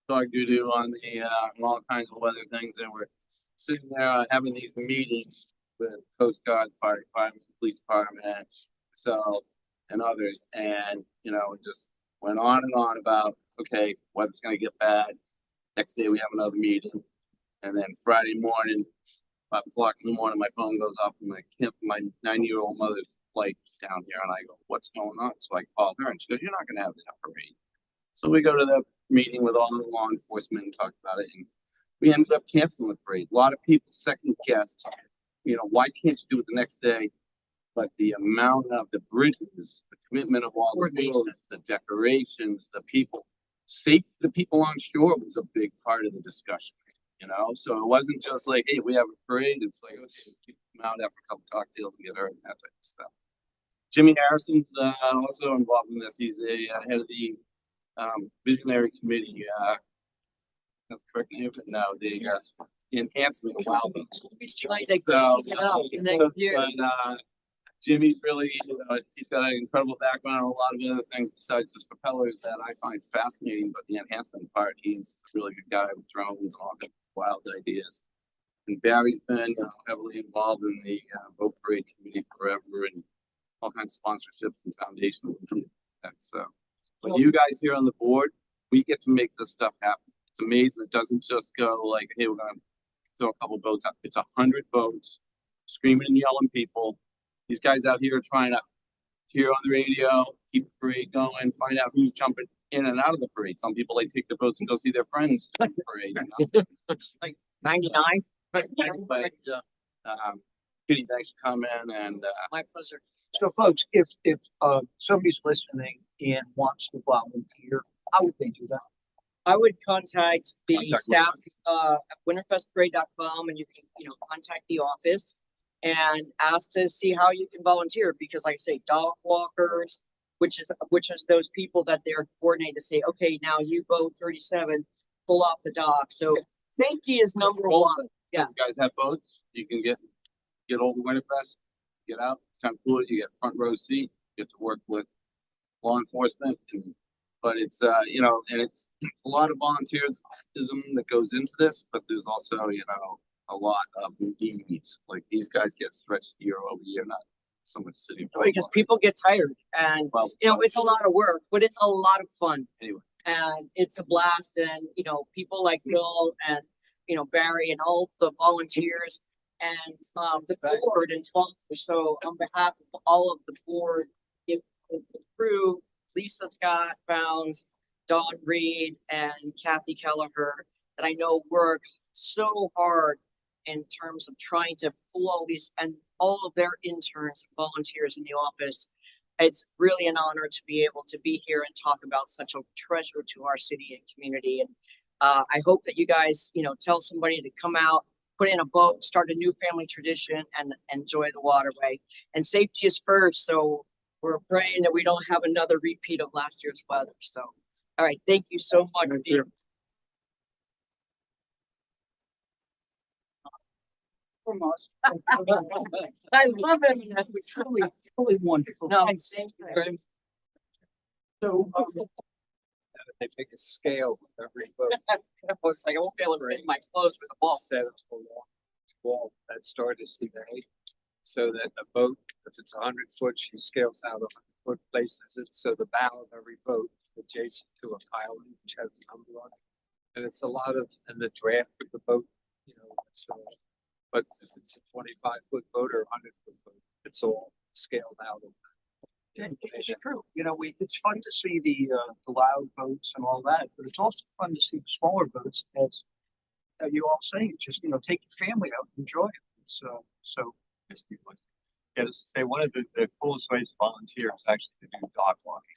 dog doo-doo on on all kinds of weather things, and we're sitting there having these meetings with Coast Guard, Fire Department, Police Department, myself, and others, and it just went on and on about, okay, weather's gonna get bad. Next day we have another meeting, and then Friday morning 5 o'clock in the morning, my phone goes off and my 90-year-old mother's flight down here, and I go, "What's going on?" So I called her, and she goes, "You're not going to have that parade." So we go to the meeting with all the law enforcement and talk about it, and we ended up canceling the parade. A lot of people second guessed, why can't you do it the next day? But the amount of the bridges, the commitment of all the roads, the decorations, the people, safety of the people on shore was a big part of the discussion. So it wasn't just like, hey, we have a parade. It's like, okay, people come out after a couple cocktails and get hurt and that type of stuff. Jimmy Harrison's also involved in this. He's a head of the visionary committee. That's the correct name. No, the enhancement of wild boats. Jimmy's really, he's got an incredible background on a lot of other things besides just propellers that I find fascinating. But the enhancement part, he's a really good guy with drones and all the wild ideas. And Barry's been heavily involved in the boat parade committee forever and all kinds of sponsorships and foundations. That's but you guys here on the board, we get to make this stuff happen. It's amazing. It doesn't just go like, hey, we're gonna throw a couple boats out. It's 100 boats, screaming and yelling people. These guys out here are trying to hear on the radio, keep the parade going, find out who's jumping in and out of the parade. Some people take the boats and go see their friends in the parade. Like 99. But Kitty, thanks for coming and My pleasure. So folks, if somebody's listening and wants to volunteer, how would they do that? I would contact the Contact staff at winterfestparade.com, and you can, contact the office and ask to see how you can volunteer, because like I say, dog walkers, which is those people that they're coordinated to say, okay, now you boat 37, pull off the dock. So safety is number one. Yeah. you guys have boats, you can get over Winterfest, get out. It's kind of cool. You get front row seat, get to work with law enforcement, but it's and it's a lot of volunteerism that goes into this, but there's also a lot of needs. Like these guys get stretched year over year, not so much sitting. Because people get tired, and it's a lot of work, but it's a lot of fun. Anyway, and it's a blast, and people like Bill and Barry and all the volunteers and the board and sponsors. So on behalf of all of the board, the crew, Lisa Scott, Bounds, Dawn Reed, and Kathy Kelleher, that I know work so hard in terms of trying to pull all these and all of their interns and volunteers in the office. It's really an honor to be able to be here and talk about such a treasure to our city and community. And I hope that you guys, tell somebody to come out, put in a boat, start a new family tradition, and enjoy the waterway. And safety is first, so we're praying that we don't have another repeat of last year's weather. So, all right, thank you so much. Thank you. From us. I love it. That was Really wonderful. no, Thanks. same thing. So, They take a scale with every boat. I was like, I won't be able to fit my clothes with a ball. Set up a wall that started today, so that a boat, if it's 100 foot, she scales out 100 foot, places it so the bow of every boat is adjacent to a pylon which has a number on it. And it's a lot of, and the draft of the boat, so, but if it's a 25-foot boat or a 100-foot boat, it's all scaled out. it's true. It's fun to see the loud boats and all that, but it's also fun to see the smaller boats. As you all say, just take your family out and enjoy it. It's so. Yeah, just to say, one of the coolest ways to volunteer is actually to do dock walking.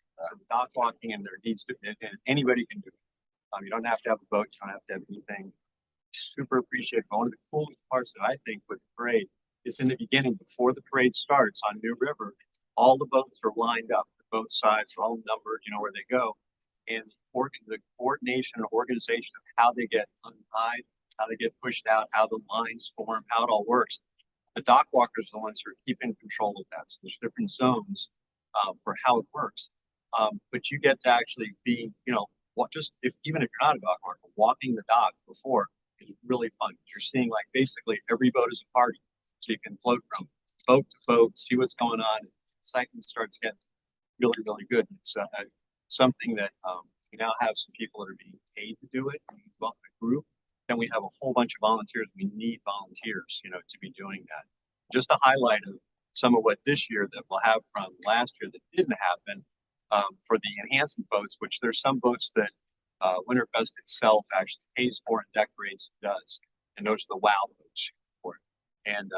Dock walking, and there needs to be, and anybody can do it. You don't have to have a boat. You don't have to have anything. Super appreciate it. One of the coolest parts that I think with the parade is in the beginning, before the parade starts on New River, all the boats are lined up. Both sides are all numbered, where they go. And the coordination and organization of how they get untied, how they get pushed out, how the lines form, how it all works. The dock walkers are the ones who are keeping control of that. So there's different zones for how it works. But you get to actually be, even if you're not a dock walker, walking the dock before is really fun. You're seeing like basically every boat is a party. So you can float from boat to boat, see what's going on. Excitement starts getting really, really good. It's something that we now have some people that are being paid to do it. We developed a group then we have a whole bunch of volunteers. We need volunteers, you know, to be doing that. Just a highlight of some of what this year that we'll have from last year that didn't happen for the enhancement boats, which there's some boats that Winterfest itself actually pays for and decorates and does. And those are the WOW boats for it. And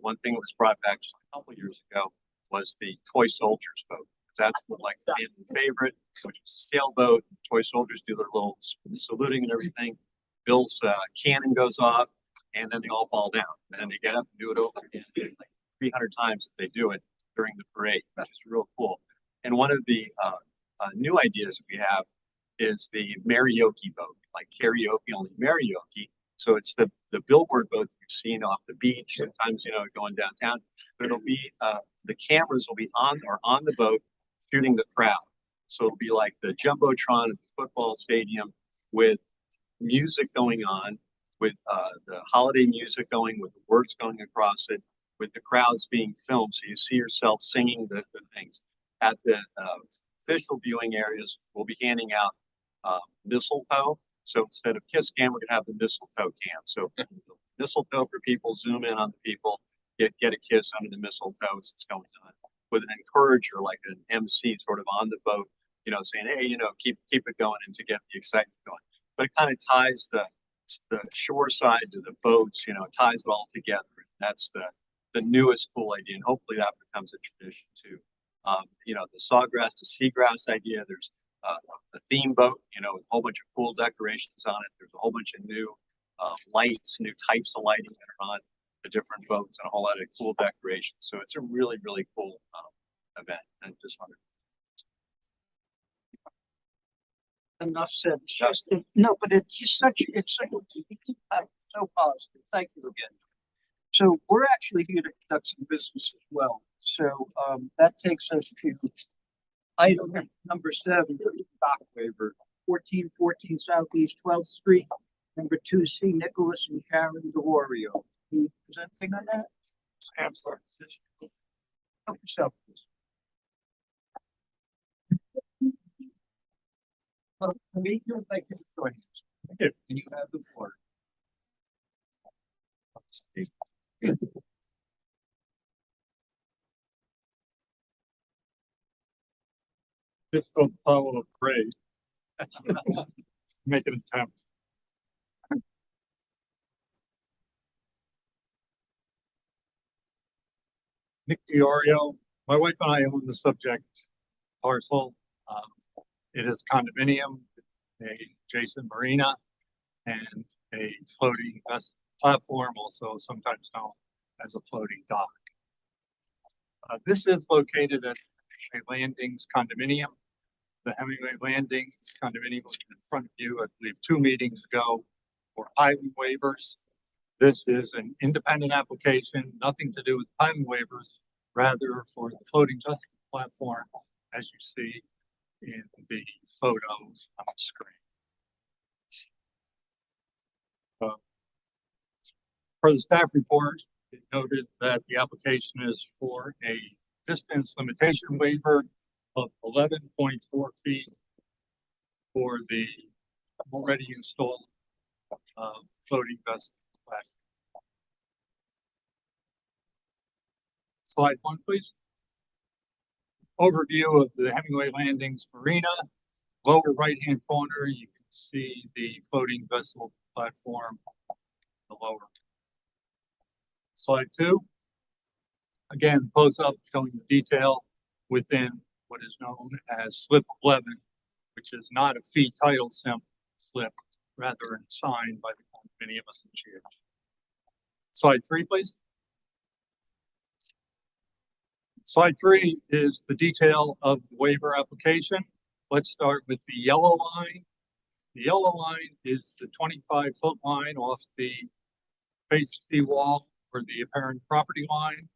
one thing that was brought back just a couple years ago was the Toy Soldiers boat. That's what, like the family favorite, which is a sailboat. Toy soldiers do their little saluting and everything. Bill's cannon goes off, and then they all fall down. And then they get up and do it over again. It's like 300 times that they do it during the parade, which is real cool. And one of the new ideas we have is the karaoke boat, like karaoke, only karaoke. So it's the billboard boat that you've seen off the beach, sometimes, you know, going downtown. But it'll be, the cameras will be on the boat shooting the crowd. So it'll be like the Jumbotron at the football stadium with music going on, with the holiday music going, with the words going across it, with the crowds being filmed. So you see yourself singing the things. At the official viewing areas, we'll be handing out mistletoe. So instead of kiss cam, we're gonna have the mistletoe cam. So mistletoe for people, zoom in on the people, get a kiss under the mistletoe as it's going on, with an encourager like an MC sort of on the boat, you know, saying, hey, you know, keep it going and to get the excitement going. But it kind of ties the shore side to the boats, you know, it ties it all together. That's the newest cool idea, and hopefully that becomes a tradition too. You know, the sawgrass to seagrass idea, there's a theme boat, you know, with a whole bunch of cool decorations on it. There's a whole bunch of new lights, new types of lighting that are on the different boats, and a whole lot of cool decorations. So it's a really, really cool event. And just wanted Enough said. It's just, no, but it's just such, it's so positive. Thank you again. So we're actually here to conduct some business as well. So that takes us to item number 7, dock waiver, 1414 Southeast 12th Street, number 2C, Nicholas and Karen DeLorio. Can you present anything on that? I'm sorry. Help yourself, please. Well, thank you for joining us. Thank you. And you have the floor. Difficult to follow a parade. Make an attempt. Nick DiOrio, my wife and I own the subject parcel. It is a condominium, a adjacent marina, and a floating vessel platform, also sometimes known as a floating dock. This is located at Hemingway Landings condominium. The Hemingway Landings condominium was in front of you, I believe, 2 meetings ago for pilot waivers. This is an independent application, nothing to do with pilot waivers, rather for the floating vessel platform, as you see in the photos on the screen. For the staff report, it noted that the application is for a distance limitation waiver of 11.4 feet for the already installed floating vessel platform. Slide 1, please. Overview of the Hemingway Landings Marina. Lower right-hand corner, you can see the floating vessel platform. The lower. Slide 2. Again, close-up showing the detail within what is known as slip 11, which is not a fee title slip, rather a sign by the condominium association. Slide 3, please. Slide 3 is the detail of the waiver application. Let's start with the yellow line. The yellow line is the 25-foot line off the face seawall or the apparent property line.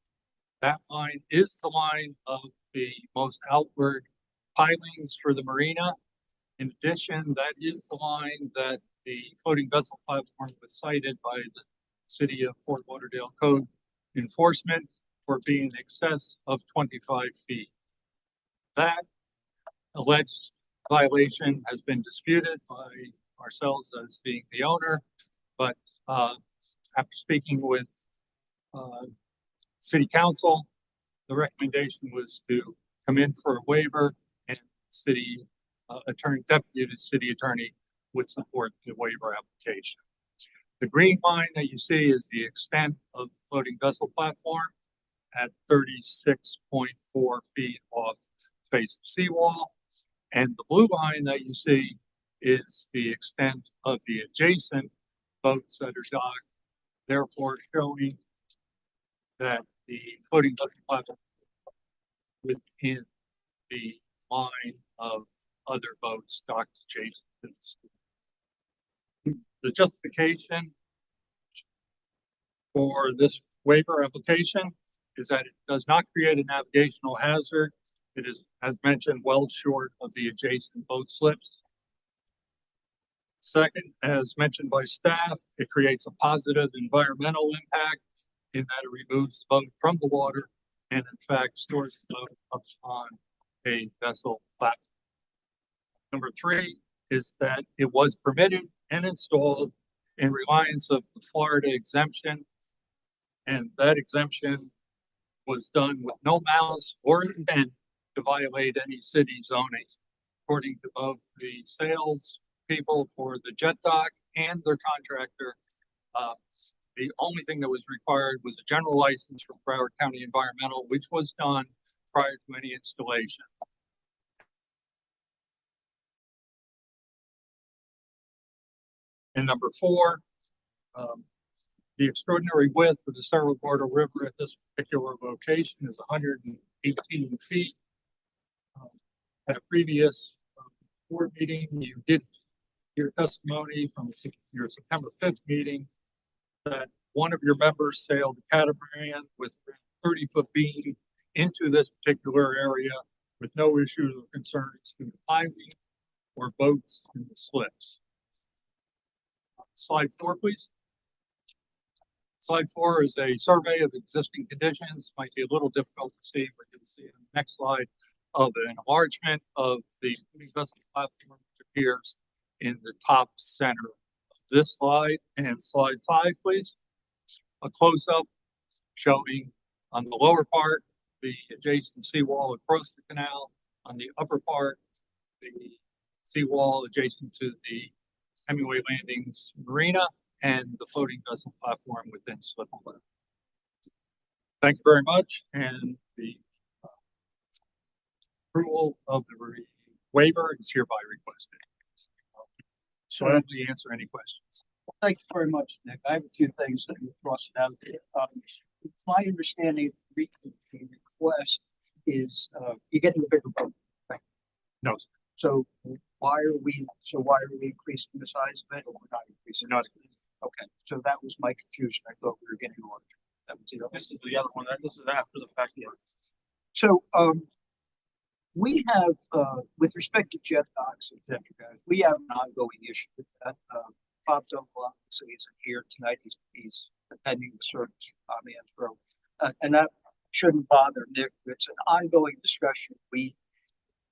That line is the line of the most outward pilings for the marina. In addition, that is the line that the floating vessel platform was cited by the City of Fort Lauderdale Code Enforcement for being in excess of 25 feet. That alleged violation has been disputed by ourselves as being the owner, But, after speaking with, city council, the recommendation was to come in for a waiver, and city deputy city attorney would support the waiver application. The green line that you see is the extent of the floating vessel platform at 36.4 feet off face of seawall. And the blue line that you see is the extent of the adjacent boats that are docked, therefore showing that the floating vessel platform within the line of other boats docked adjacent to the school. The justification for this waiver application is that it does not create a navigational hazard. It is, as mentioned, well short of the adjacent boat slips. Second, as mentioned by staff, it creates a positive environmental impact in that it removes the boat from the water and in fact stores the boat up on a vessel platform. Number three is that it was permitted and installed in reliance of the Florida exemption, and that exemption was done with no malice or intent to violate any city zoning. According to both the sales people for the jet dock and their contractor, the only thing that was required was a general license from Broward County Environmental, which was done prior to any installation. And number four, the extraordinary width of the Cerro Gordo River at this particular location is 118 feet. At a previous board meeting, you did hear testimony from your September 5th meeting that one of your members sailed a catamaran with 30-foot beam into this particular area with no issues or concerns to the piling or boats in the slips. Slide 4, please. Slide 4 is a survey of existing conditions. Might be a little difficult to see, but you'll see in the next slide of an enlargement of the vessel platform, which appears in the top center of this slide. And slide 5, please. A close-up showing on the lower part the adjacent seawall across the canal. On the upper part, the seawall adjacent to the Hemingway Landings Marina and the floating vessel platform within slip of. Thank you very much, and the approval of the waiver is hereby requested. So I'll be answer any questions. Thank you very much, Nick. I have a few things that you crossed out there. It's my understanding the request is you're getting a bigger boat, right? No, sir. So why are we increasing the size of it, or we're not increasing? Not Okay, so that was my confusion. I thought we were getting larger. That was, This is the other one. This is after the fact. Yeah. So we have with respect to jet docks, etc. We have an ongoing issue with that. Bob Doble obviously isn't here tonight. He's attending the service from Andrew, and that shouldn't bother Nick. It's an ongoing discussion we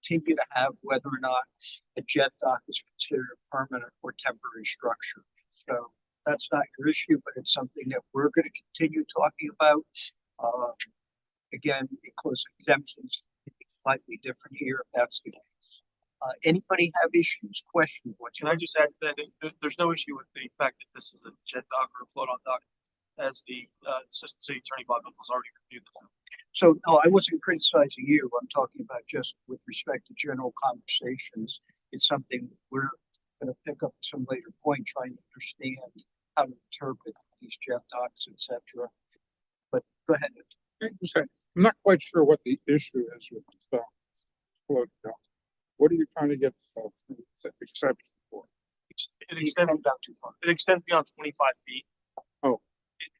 continue to have whether or not a jet dock is considered a permanent or temporary structure. So that's not your issue, but it's something that we're going to continue talking about. Again, because exemptions can be slightly different here, if that's the case. Anybody have issues, questions? Can I just add that there's no issue with the fact that this is a jet dock or a float-on dock, as the Assistant City Attorney Bob Nichols already reviewed them. So no, I wasn't criticizing you. I'm talking about just with respect to general conversations. It's something we're going to pick up at some later point, trying to understand how to interpret these jet docks, etc. But go ahead. I'm not quite sure what the issue is with the float dock. What are you trying to get accepted for? It extends about too far. It extends beyond 25 feet. Oh.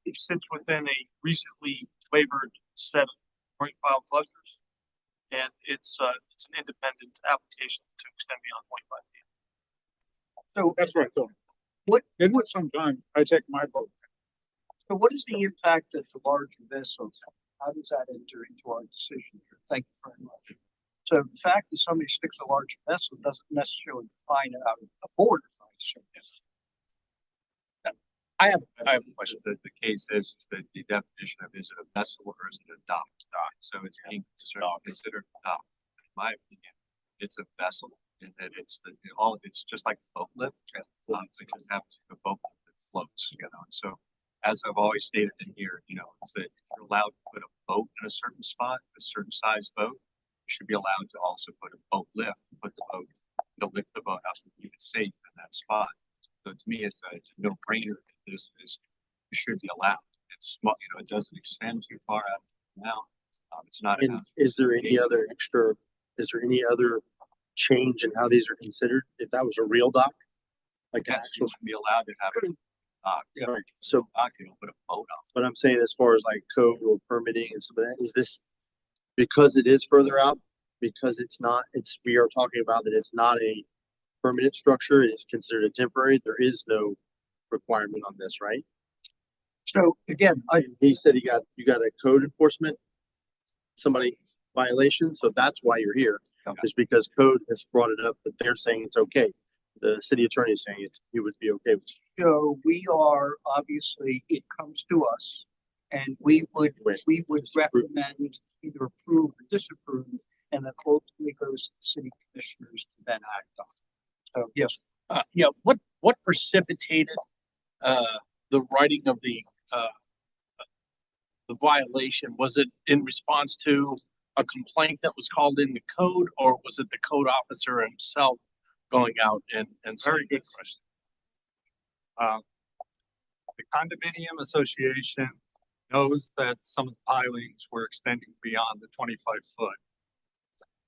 It sits within a recently waivered set of joint file clusters, and it's an independent application to extend beyond 25 feet. So that's what I thought. What? In some time, I take my boat. So what is the impact of the larger vessels? How does that enter into our decision here? Thank you very much. So the fact that somebody sticks a large vessel doesn't necessarily define it out of a border. I have a question. The case is that the definition of is it a vessel or is it a dock? So it's being considered a dock. In my opinion, it's a vessel and that it's it's just like a boat lift. It just happens to be a boat lift that floats, So as I've always stated in here, it's that if you're allowed to put a boat in a certain spot, a certain size boat, you should be allowed to also put a boat lift, put the boat, to lift the boat up and keep it safe in that spot. So to me, it's a no-brainer. This is, it should be allowed. It's small, it doesn't extend too far out now. It's not. And is there any other change in how these are considered? If that was a real dock? Like an Yes, actual, you should be allowed to have it. Right. So, Put a boat on. but I'm saying as far as like code or permitting and stuff, like that, is this because it is further out? Because we are talking about that it's not a permanent structure, it is considered a temporary, there is no requirement on this, right? So again, He said you got a code enforcement, somebody violation, so that's why you're here. Is because code has brought it up, but they're saying it's okay. The city attorney is saying it would be okay. So we are, obviously, it comes to us and we would recommend either approve or disapprove, and then ultimately goes to the city commissioners to then act on. So yes. Yeah, what precipitated the writing of the violation? Was it in response to a complaint that was called in the code, or was it the code officer himself going out and Very good question. The condominium association knows that some of the pilings were extending beyond the 25 foot.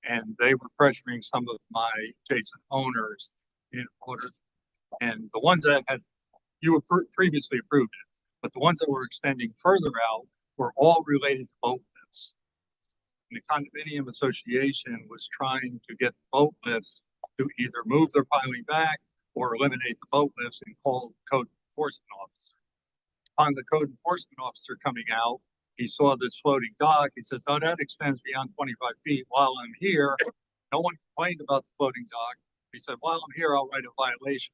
And they were pressuring some of my adjacent owners in order, and the ones that you previously approved it, but the ones that were extending further out were all related to boat lifts. And the condominium association was trying to get the boat lifts to either move their piling back or eliminate the boat lifts and call the code enforcement officer. On the code enforcement officer coming out, he saw this floating dock. He says, "Oh, that extends beyond 25 feet. While I'm here, no one complained about the floating dock." He said, "While I'm here, I'll write a violation."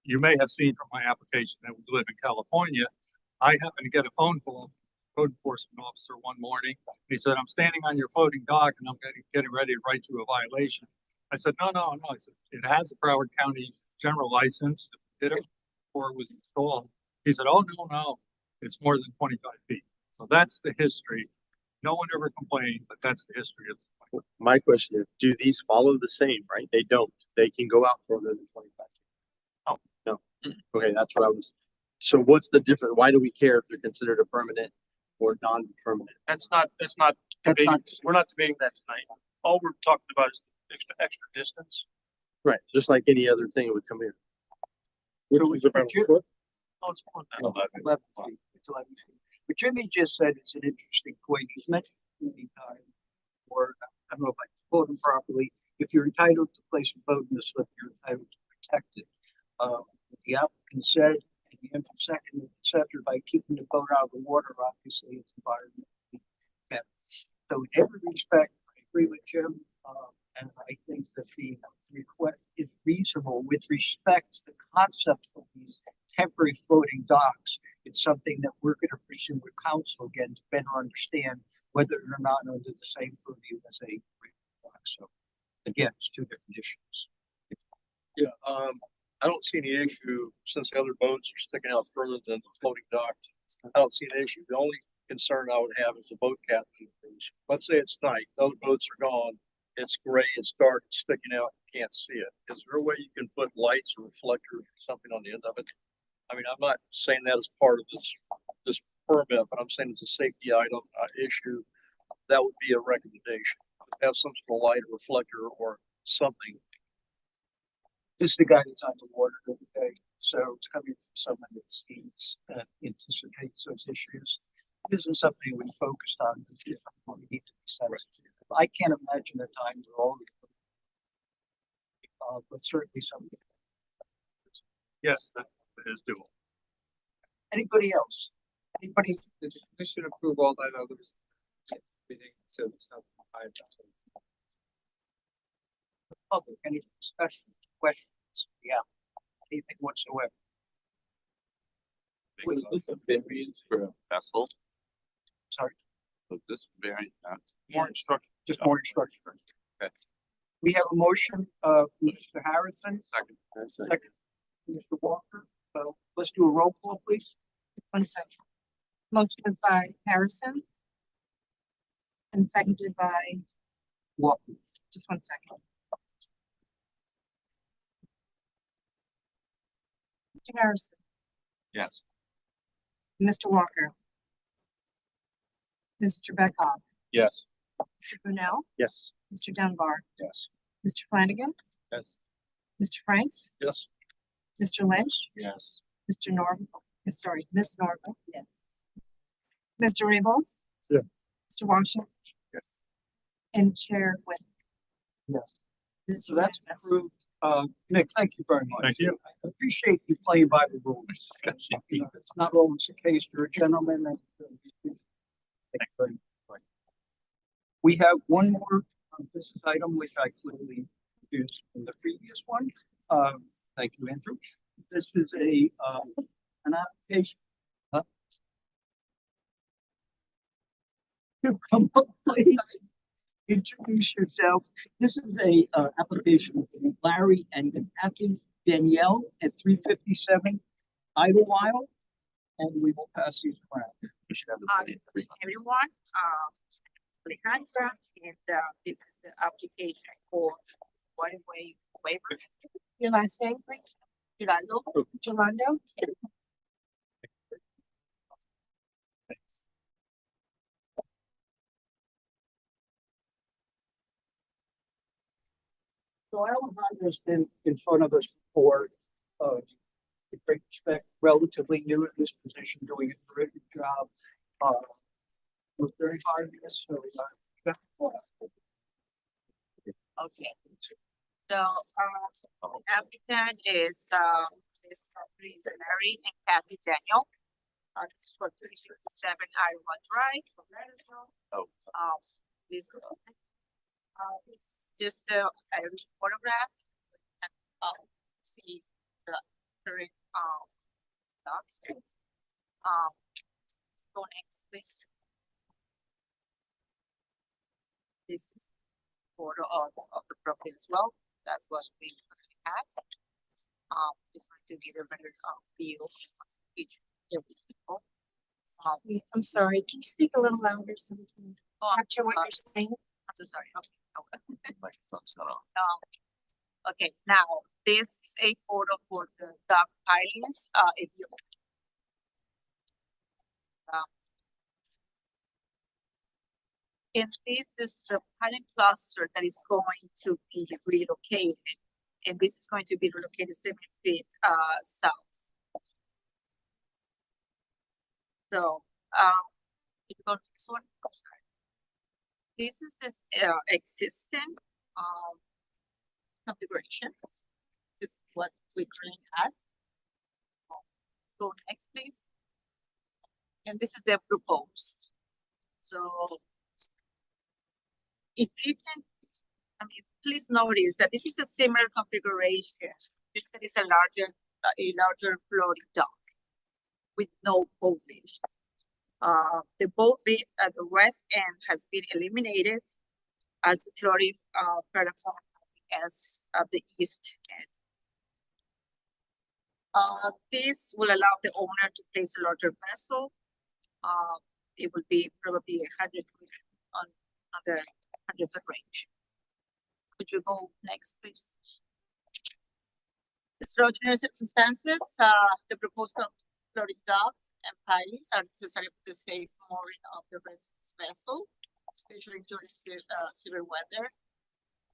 You may have seen from my application that we live in California. I happened to get a phone call from the code enforcement officer one morning. He said, "I'm standing on your floating dock and I'm getting ready to write you a violation." I said, no. I said, "It has a Broward County general license. Did it before it was installed." He said, "Oh, no, it's more than 25 feet. So that's the history. No one ever complained, but that's the history of the. My question is, do these follow the same, right? They don't. They can go out further than 25. Oh, no. Okay, that's what I was. So what's the difference? Why do we care if they're considered a permanent or non-permanent? That's not debating. We're not debating that tonight. All we're talking about is extra distance. Right, just like any other thing that would come in. Which is about a foot? Oh, it's more than 11 feet. It's 11 feet. What Jimmy just said is an interesting point. He's mentioned many times, or I don't know if I quote him properly. If you're entitled to place a boat in the slip, you're entitled to protect it. The applicant said, and the owner seconded, et cetera, by keeping the boat out of the water, obviously it's environmentally kept. So in every respect, I agree with Jim, and I think that the request is reasonable with respect to the concept of these temporary floating docks. It's something that we're going to pursue with council again to better understand whether or not under the same purview as a dock. So again, it's two different issues. Yeah, I don't see any issue since the other boats are sticking out further than the floating dock. I don't see an issue. The only concern I would have is the boat captain. Let's say it's night, those boats are gone. It's gray, it's dark, it's sticking out, you can't see it. Is there a way you can put lights or reflectors or something on the end of it? I mean, I'm not saying that as part of this permit, but I'm saying it's a safety item issue. That would be a recommendation. Have some sort of light or reflector or something. This is the guy that's on the water every day, so it's coming from someone that sees and anticipates those issues. It isn't something we focused on. It's different. We need to be sensitive. I can't imagine a time where all but certainly something. Yes, that is doable. Anybody else? Anybody? They should approve all that others. So it's not. Public, any special questions? Yeah, anything whatsoever. Was this a variance for a vessel? Sorry. Was this variant? More instruction, just more instruction. Okay. We have a motion, Mr. Harrison. Second. Mr. Walker. So let's do a roll call, please. 1 second. Motion was by Harrison. And seconded by, Walker. just 1 second. Mr. Harrison, Yes. Mr. Walker. Mr. Beckhoff, Yes. Mr. Brunel, Yes. Mr. Dunbar, Yes. Mr. Flanagan, Yes. Mr. Franks, Yes. Mr. Lynch, Yes. Mr. Norval, sorry, Miss Norval. Yes. Mr. Rebels. Yeah. Mr. Washington. Yes. And Chair with. Yes. Ms. So that's Hernandez. approved. Nick, thank you very much. Thank you. I appreciate you playing by the rules. You know, it's not always the case. You're a gentleman and. Thank you very much. We have one more business item, which I clearly used in the previous one. Thank you, Andrew. This is an application. Come up, please. Introduce yourself. This is a application from Larry and Kathy Danielle at 357 Idlewild, and we will pass these around. You should have Hi, everyone, Alejandra, and this is the application for waterway waiver. Your last name, please. Giraldo. Yolando. So Alejandro's been in front of us before, with great respect, relatively new in this position, doing a terrific job. Worked very hard in this, so Okay. So, the applicant is, this property is Larry and Kathy Daniel. This is for 357 Iowa Drive. Oh. This, it's just a photograph. See the current, document. Go next, please. This is photo of the property as well. That's what we currently have. Just want to give a better view of each vehicle. I'm sorry, can you speak a little louder so we can capture what you're saying? I'm so sorry. Okay. Microphone's not on. Okay, now this is a photo for the dock pilings. If you and this is the piling cluster that is going to be relocated, and this is going to be relocated 7 feet south. So, if you go to this one, I'm sorry. This is this existing configuration. This is what we currently have. Go next, please. And this is the proposed. So, if you can, please notice that this is a similar configuration. This is a larger floating dock with no boat lift. The boat lift at the west end has been eliminated as the floating platform as at the east end. This will allow the owner to place a larger vessel. It will be probably 100 feet on the 100-foot range. Could you go next, please? Extraordinary circumstances, the proposed floating dock and pilings are necessary for the safe mooring of the residence vessel, especially during severe weather.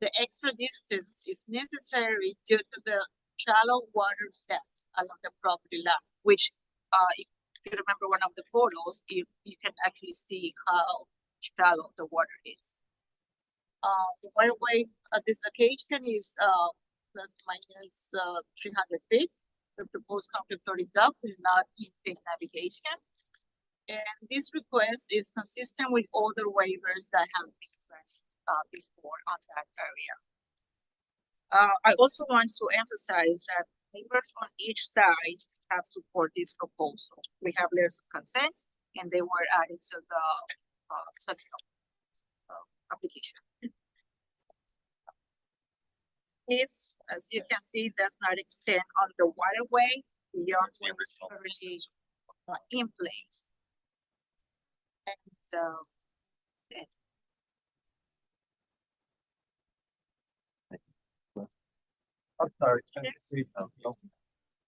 The extra distance is necessary due to the shallow water depth along the property line, which, if you remember one of the photos, you can actually see how shallow the water is. The waterway at this location is plus minus 300 feet. The proposed concrete floating dock will not impede navigation. And this request is consistent with other waivers that have been granted before on that area. I also want to emphasize that neighbors on each side have support this proposal. We have letters of consent and they were added to the, application. This, as you can see, does not extend on the waterway beyond what's already in place. And, I'm sorry.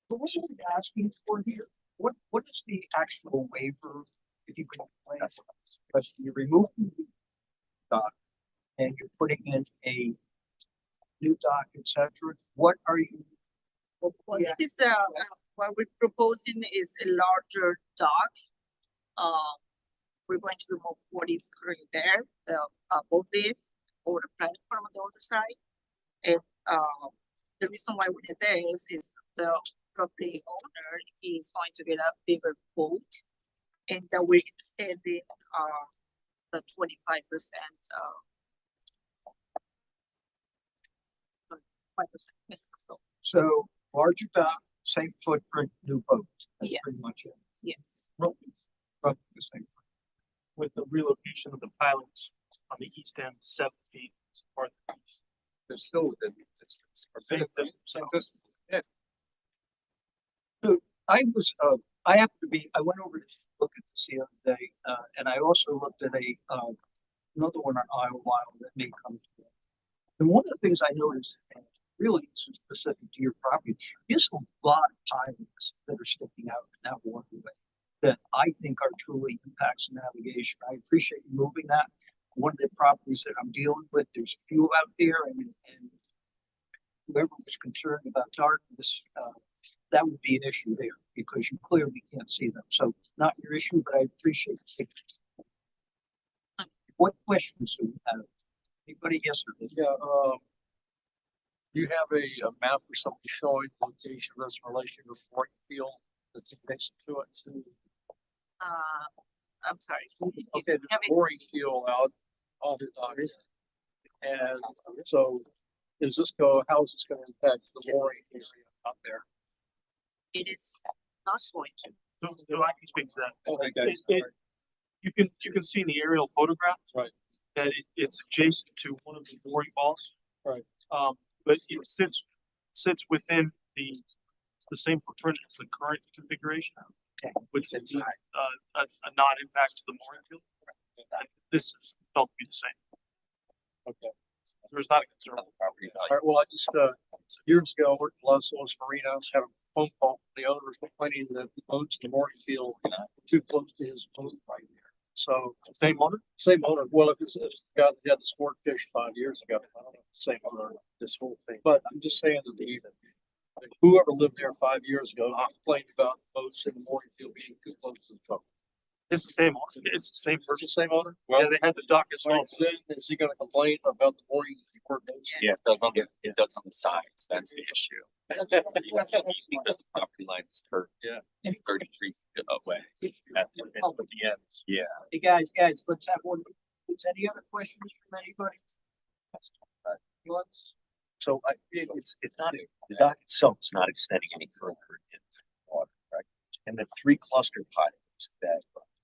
What are we asking for here? What is the actual waiver? If you can explain, because you remove the dock and you're putting in a new dock, etc. What are you? Well, this is what we're proposing is a larger dock. We're going to remove what is currently there, the boat lift or the platform on the other side. And the reason why we did this is the property owner is going to get a bigger boat, and that we're extending the 25%. 5%. So larger dock, same footprint, new boat. That's Yes. pretty much it. Yes. Roughly the same. With the relocation of the pilings on the east end, 7 feet farther east. They're still within the distance. Same distance. Yeah. So I was, I happened to be, I went over to look at this the other day, and I also looked at another one on Isle Wild that may come to it. And one of the things I noticed, and really this is specific to your property, there's a lot of pilings that are sticking out in that waterway that I think are truly impacts navigation. I appreciate you moving that. One of the properties that I'm dealing with, there's fuel out there, and whoever was concerned about darkness, that would be an issue there because you clearly can't see them. So not your issue, but I appreciate it. What questions do we have? Anybody? Yes or no? Yeah, you have a map or something showing the location of this relation to Fort Field that's adjacent to it too. I'm sorry. Okay, the mooring field out on the dock. And so is this how is this gonna impact the mooring area out there? It is not going to. So I can speak to that. Okay, guys. You can see in the aerial photographs. Right. That it's adjacent to one of the mooring balls. Right. But it sits within the same footprint as the current configuration. Okay. Which is a non-impact to the mooring field. And this is felt to be the same. Okay. There's not a concern with property All right, well, I just, years ago, I worked at Los Angeles Marina, had a phone call from the owners complaining that the boats in the mooring field were too close to his boat right there. So, same owner? Same owner. Well, if it's the guy that had the sport fish 5 years ago, I don't know, same owner, this whole thing. But I'm just saying that whoever lived there 5 years ago complained about boats in the mooring field being too close to the boat. It's the same owner. It's the same person. Same owner? Yeah, they had the dock installed. Is he gonna complain about the mooring? Yeah, it does on the sides. That's the issue. Because the property line is curved. Yeah. 33 feet away at the end. Yeah. Hey, guys, let's have one. Is any other questions from anybody? So it's not, the dock itself is not extending any further into the water, right? And the 3 cluster pilings that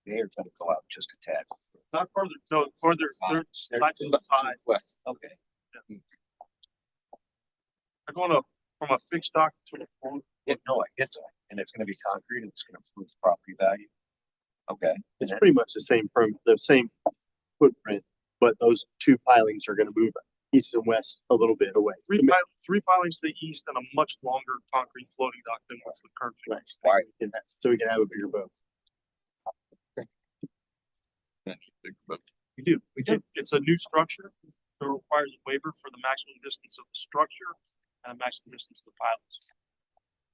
they are gonna go out just a tad. Not further, no, further, they're side to the side. West, okay. They're going up from a fixed dock to a float. Yeah, no, I get that, and it's gonna be concrete and it's gonna improve the property value. Okay. It's pretty much the same footprint, but those 2 pilings are gonna move east and west a little bit away. 3 pilings to the east and a much longer concrete floating dock than what's the current. Right. So we can have a bigger boat. We do. It's a new structure. It requires a waiver for the maximum distance of the structure and a maximum distance of the pilings.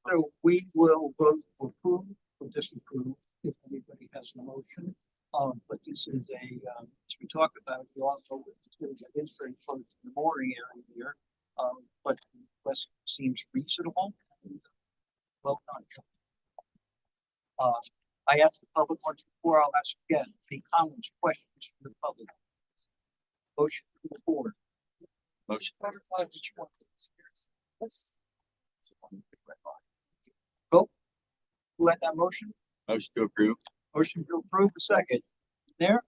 So we will vote to approve or disapprove if anybody has a motion. But this is as we talked about, we also, it's very close to the mooring area here. But the request seems reasonable. Well done. I asked the public once before, I'll ask again, any comments, questions from the public? Motion to the board. Motion. Vote. Who had that motion? Motion to approve. Motion to approve, a second. There?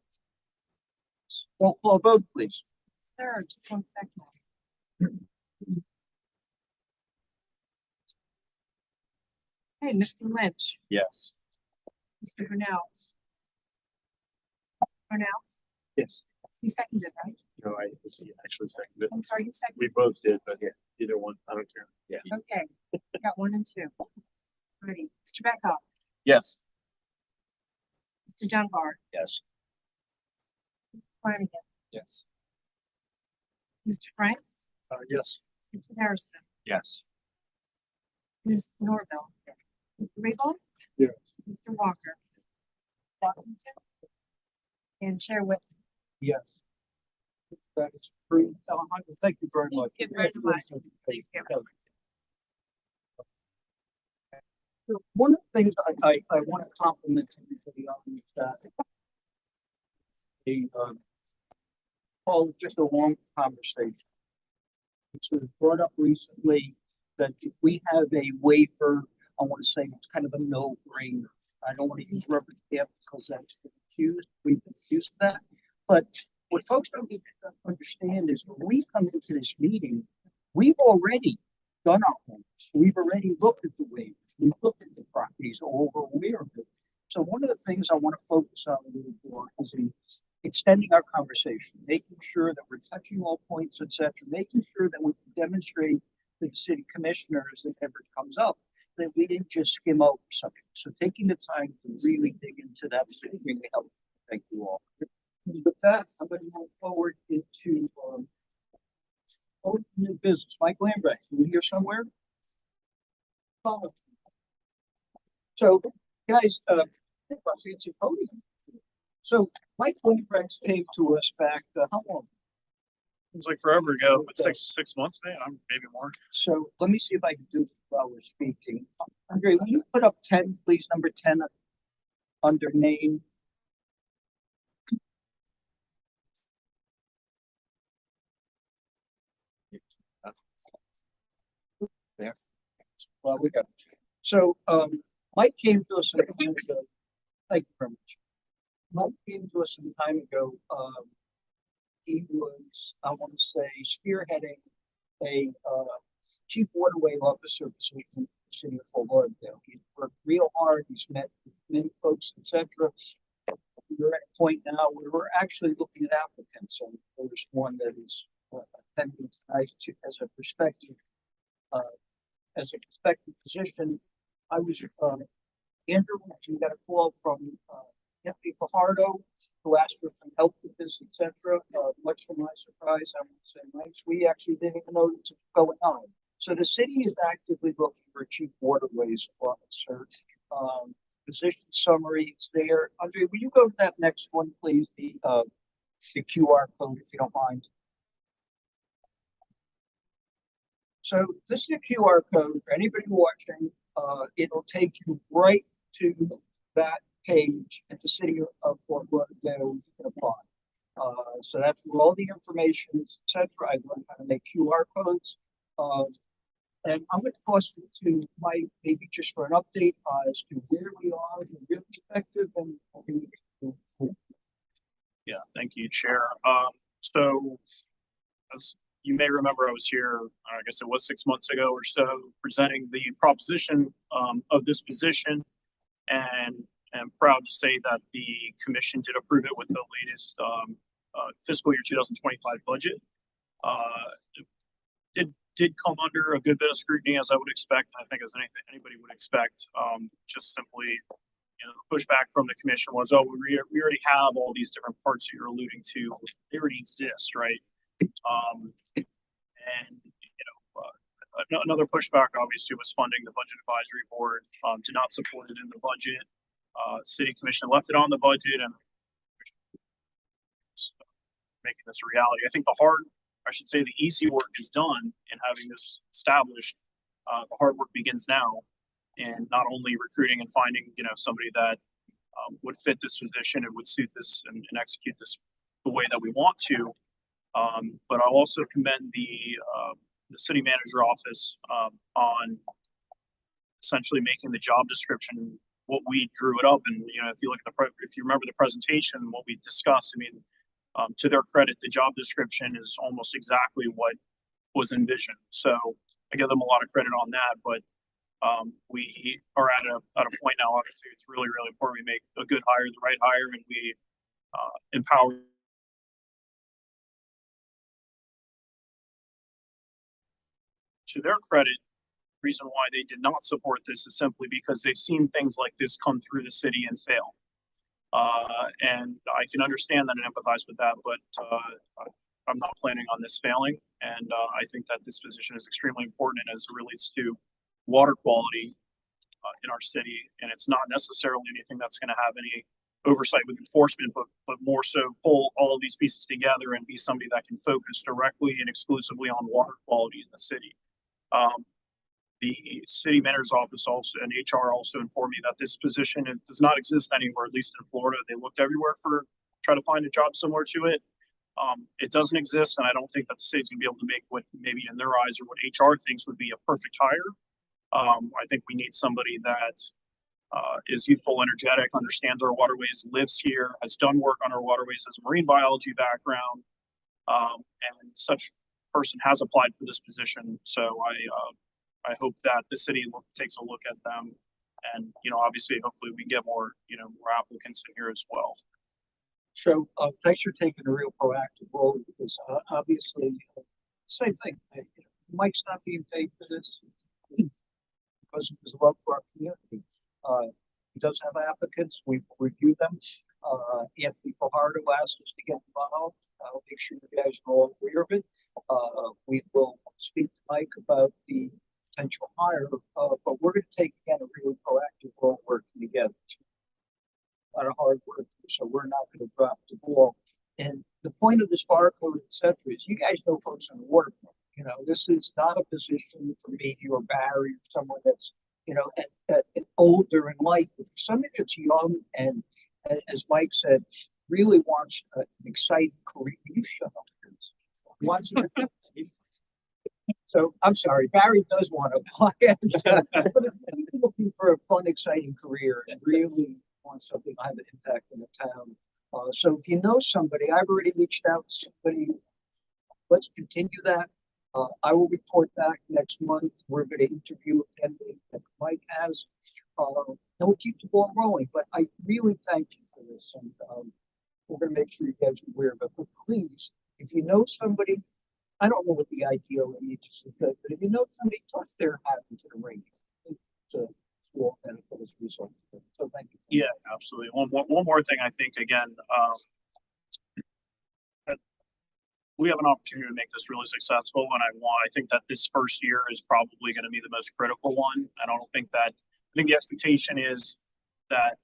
Roll call vote, please. Sir, just 1 second. Hey, Mr. Lynch, Yes. Mr. Brunel. Brunel, Yes. you seconded, right? No, I actually seconded it. I'm sorry, you We seconded. both did, but yeah, either one, I don't care. Yeah. Okay, got 1 and 2. Ready, Mr. Beckhoff, Yes. Mr. Dunbar, Yes. Flanagan, Yes. Mr. Franks, Yes. Mr. Harrison, Yes. Ms. Norville, Mr. Riggle, Yes. Mr. Walker, Washington, and Chair Whitman. Yes. That is approved. Alejandro, thank you very much. Thank you very much. Thank you. So one of the things I want to compliment everybody on is that just a long conversation. It was brought up recently that if we have a waiver, I want to say it's kind of a no-brainer. I don't want to use rubber stamp because that's we've been accused of that. But what folks don't understand is when we come into this meeting, we've already done our homework. We've already looked at the waivers. We've looked at the properties, all we're aware of it. So one of the things I want to focus on a little more is extending our conversation, making sure that we're touching all points, etc., making sure that we can demonstrate to the city commissioners that ever comes up that we didn't just skim over something. So taking the time to really dig into that is really helpful. Thank you all. With that, I'm going to move forward into new business. Mike Lambrecht, are you here somewhere? So, guys, it's a podium. So, Mike Lambrecht came to us back, how long? It was like forever ago, but 6 months, maybe more. So let me see if I can do this while we're speaking. Andre, will you put up 10, please, number 10 under name? There. Well, we got. So Mike came to us some time ago. Thank you very much. Mike came to us some time ago. He was, I want to say, spearheading a chief waterway officer position in the city of Fort Lauderdale. He's worked real hard. He's met with many folks, etc. We're at a point now where we're actually looking at applicants, and there's one that is attending tonight as a prospective position. I was Andrew. We got a call from Deputy Fajardo, who asked for some help with this, etc. Much to my surprise, I would say, Mike's, we actually didn't even know this was going on. So the city is actively looking for a chief waterways officer. Position summary is there. Andre, will you go to that next one, please? The QR code, if you don't mind. So this is a QR code for anybody watching. It'll take you right to that page at the city of Fort Lauderdale. You can apply. So that's where all the information is, etc. I learned how to make QR codes. And I'm going to toss it to Mike, maybe just for an update as to where we are in your perspective and Yeah, thank you, Chair. So as you may remember, I was here, I guess it was 6 months ago or so, presenting the proposition of this position, and I'm proud to say that the commission did approve it with the latest fiscal year 2025 budget. Did come under a good bit of scrutiny, as I would expect. I think as anybody would expect. Just simply, the pushback from the commission was, "Oh, we already have all these different parts that you're alluding to. They already exist, right?" And another pushback obviously was funding the budget advisory board. Did not support it in the budget. City commission left it on the budget, and making this a reality. I think the easy work is done in having this established. The hard work begins now, and not only recruiting and finding, somebody that would fit this position and would suit this and execute this the way that we want to. But I'll also commend the city manager office on essentially making the job description what we drew it up. And, if you look at if you remember the presentation, what we discussed, I mean, to their credit, the job description is almost exactly what was envisioned. So I give them a lot of credit on that, but we are at a point now, obviously it's really, really important we make a good hire, the right hire, and we empower. To their credit, the reason why they did not support this is simply because they've seen things like this come through the city and fail. And I can understand that and empathize with that, but I'm not planning on this failing. And I think that this position is extremely important as it relates to water quality in our city. And it's not necessarily anything that's going to have any oversight with enforcement, but more so pull all of these pieces together and be somebody that can focus directly and exclusively on water quality in the city. The city manager's office also and HR also informed me that this position does not exist anywhere, at least in Florida. They looked everywhere try to find a job similar to it. It doesn't exist, and I don't think that the city's gonna be able to make what maybe in their eyes or what HR thinks would be a perfect hire. I think we need somebody that is youthful, energetic, understands our waterways, lives here, has done work on our waterways, has a marine biology background, and such person has applied for this position. So I hope that the city takes a look at them, and obviously, hopefully, we get more more applicants in here as well. So thanks for taking a real proactive role with this. Obviously, same thing. Mike's not being paid for this because of his love for our community. He does have applicants. We review them. Anthony Fajardo asked us to get involved. I'll make sure you guys are all aware of it. We will speak to Mike about the potential hire, but we're going to take again a really proactive role working together. A lot of hard work, so we're not going to drop the ball. And the point of this barcode, et cetera, is you guys know folks on the waterfront. This is not a position for me or Barry or someone that's older in life, but somebody that's young and, as Mike said, really wants an exciting career. You shut up. Wants So I'm sorry, Barry does want to apply. Looking for a fun, exciting career and really want something to have an impact in the town. So if you know somebody, I've already reached out to somebody. Let's continue that. I will report back next month. We're going to interview a candidate that Mike has. And we'll keep the ball rolling. But I really thank you for this. And we're going to make sure you guys are aware of it. But please, if you know somebody, I don't know what the ideal age is, but if you know somebody, toss their hat into the ring. It's a small benefit as a result. So thank you. Yeah, absolutely. One more thing, I think, again, we have an opportunity to make this really successful, and I think that this first year is probably going to be the most critical one. I think the expectation is that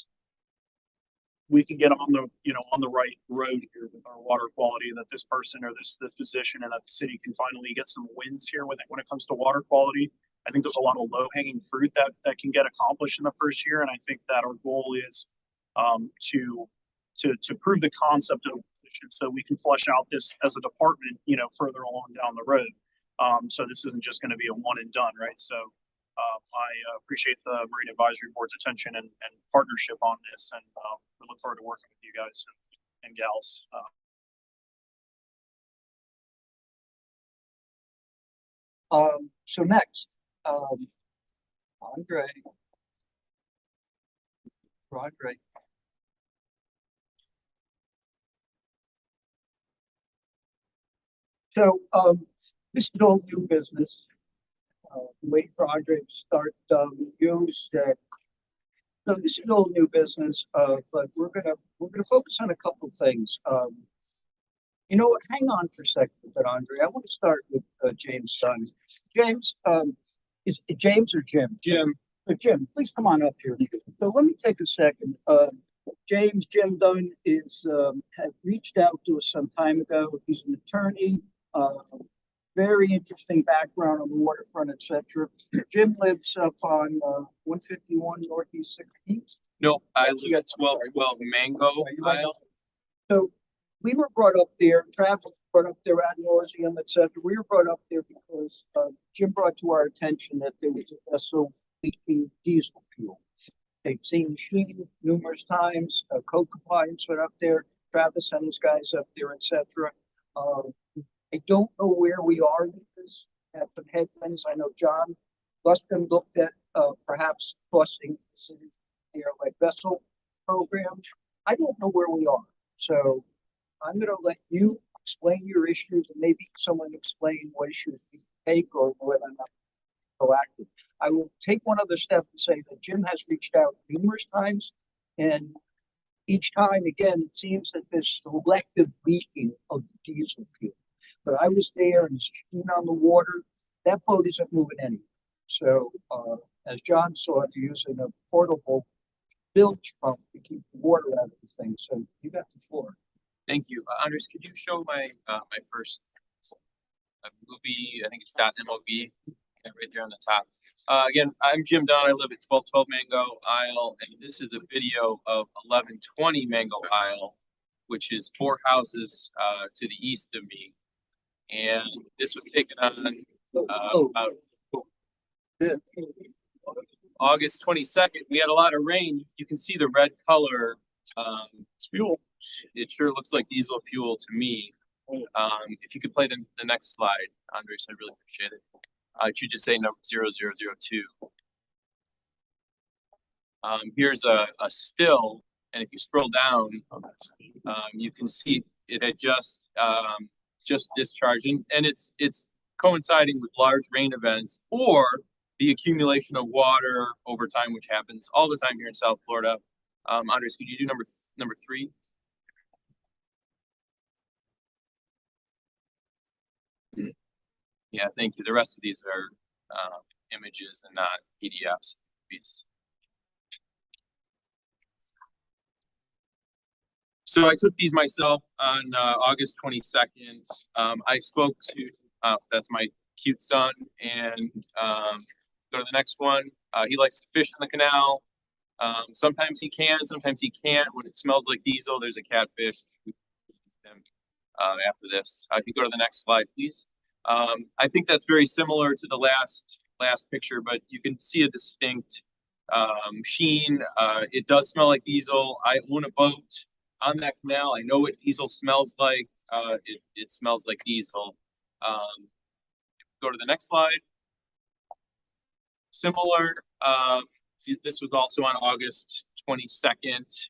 we can get on the right road here with our water quality, that this person or this position, and that the city can finally get some wins here when it comes to water quality. I think there's a lot of low hanging fruit that can get accomplished in the first year, and I think that our goal is to prove the concept of a position, so we can flesh out this as a department, further along down the road. So this isn't just going to be a one and done, right? So I appreciate the Marine Advisory Board's attention and partnership on this, and we look forward to working with you guys and gals. So next, Andre. So this is all new business. Waiting for Andre to start reviews. So this is all new business, but we're gonna focus on a couple of things. You know what? Hang on for a second, Andre. I want to start with James' son. James, is it James or Jim? Jim. Jim, please come on up here. So let me take a second. Jim Dunn had reached out to us some time ago. He's an attorney. Very interesting background on the waterfront, etc. Jim lives up on 151 Northeast 16th. No, I live at 1212 Mango Isle. So we were brought up there, traffic brought up there ad nauseum, etc. We were brought up there because Jim brought to our attention that there was a vessel leaking diesel fuel. They've seen Sheen numerous times, code compliance went up there, Travis and his guys up there, etc. I don't know where we are with this, had some headwinds. I know John Luskin looked at perhaps costing their like vessel program. I don't know where we are. So I'm gonna let you explain your issues and maybe someone explain what issues we take or whether or not proactive. I will take one other step and say that Jim has reached out numerous times, and each time, again, it seems that there's selective leaking of the diesel fuel. But I was there and it's on the water. That boat isn't moving anywhere. So, as John saw, they're using a portable bilge pump to keep the water out of the thing. So you got the floor. Thank you. Andres, could you show my my first movie? I think it's .mov right there on the top. Again, I'm Jim Dunn. I live at 1212 Mango Isle, and this is a video of 1120 Mango Isle, which is 4 houses to the east of me. And this was taken on about August 22nd. We had a lot of rain. You can see the red color. It's fuel. It sure looks like diesel fuel to me. If you could play the next slide, Andres, I'd really appreciate it. It should just say number 0002. Here's a still, and if you scroll down, you can see it had just discharged, and it's coinciding with large rain events or the accumulation of water over time, which happens all the time here in South Florida. Andres, could you do number 3? Yeah, thank you. The rest of these are images and not PDFs. Please. So I took these myself on August 22nd. I spoke to, that's my cute son, and go to the next one. He likes to fish in the canal. Sometimes he can, sometimes he can't. When it smells like diesel, there's a catfish. After this, if you go to the next slide, please. I think that's very similar to the last picture, but you can see a distinct sheen. It does smell like diesel. I own a boat on that canal. I know what diesel smells like. It smells like diesel. Go to the next slide. Similar. This was also on August 22nd.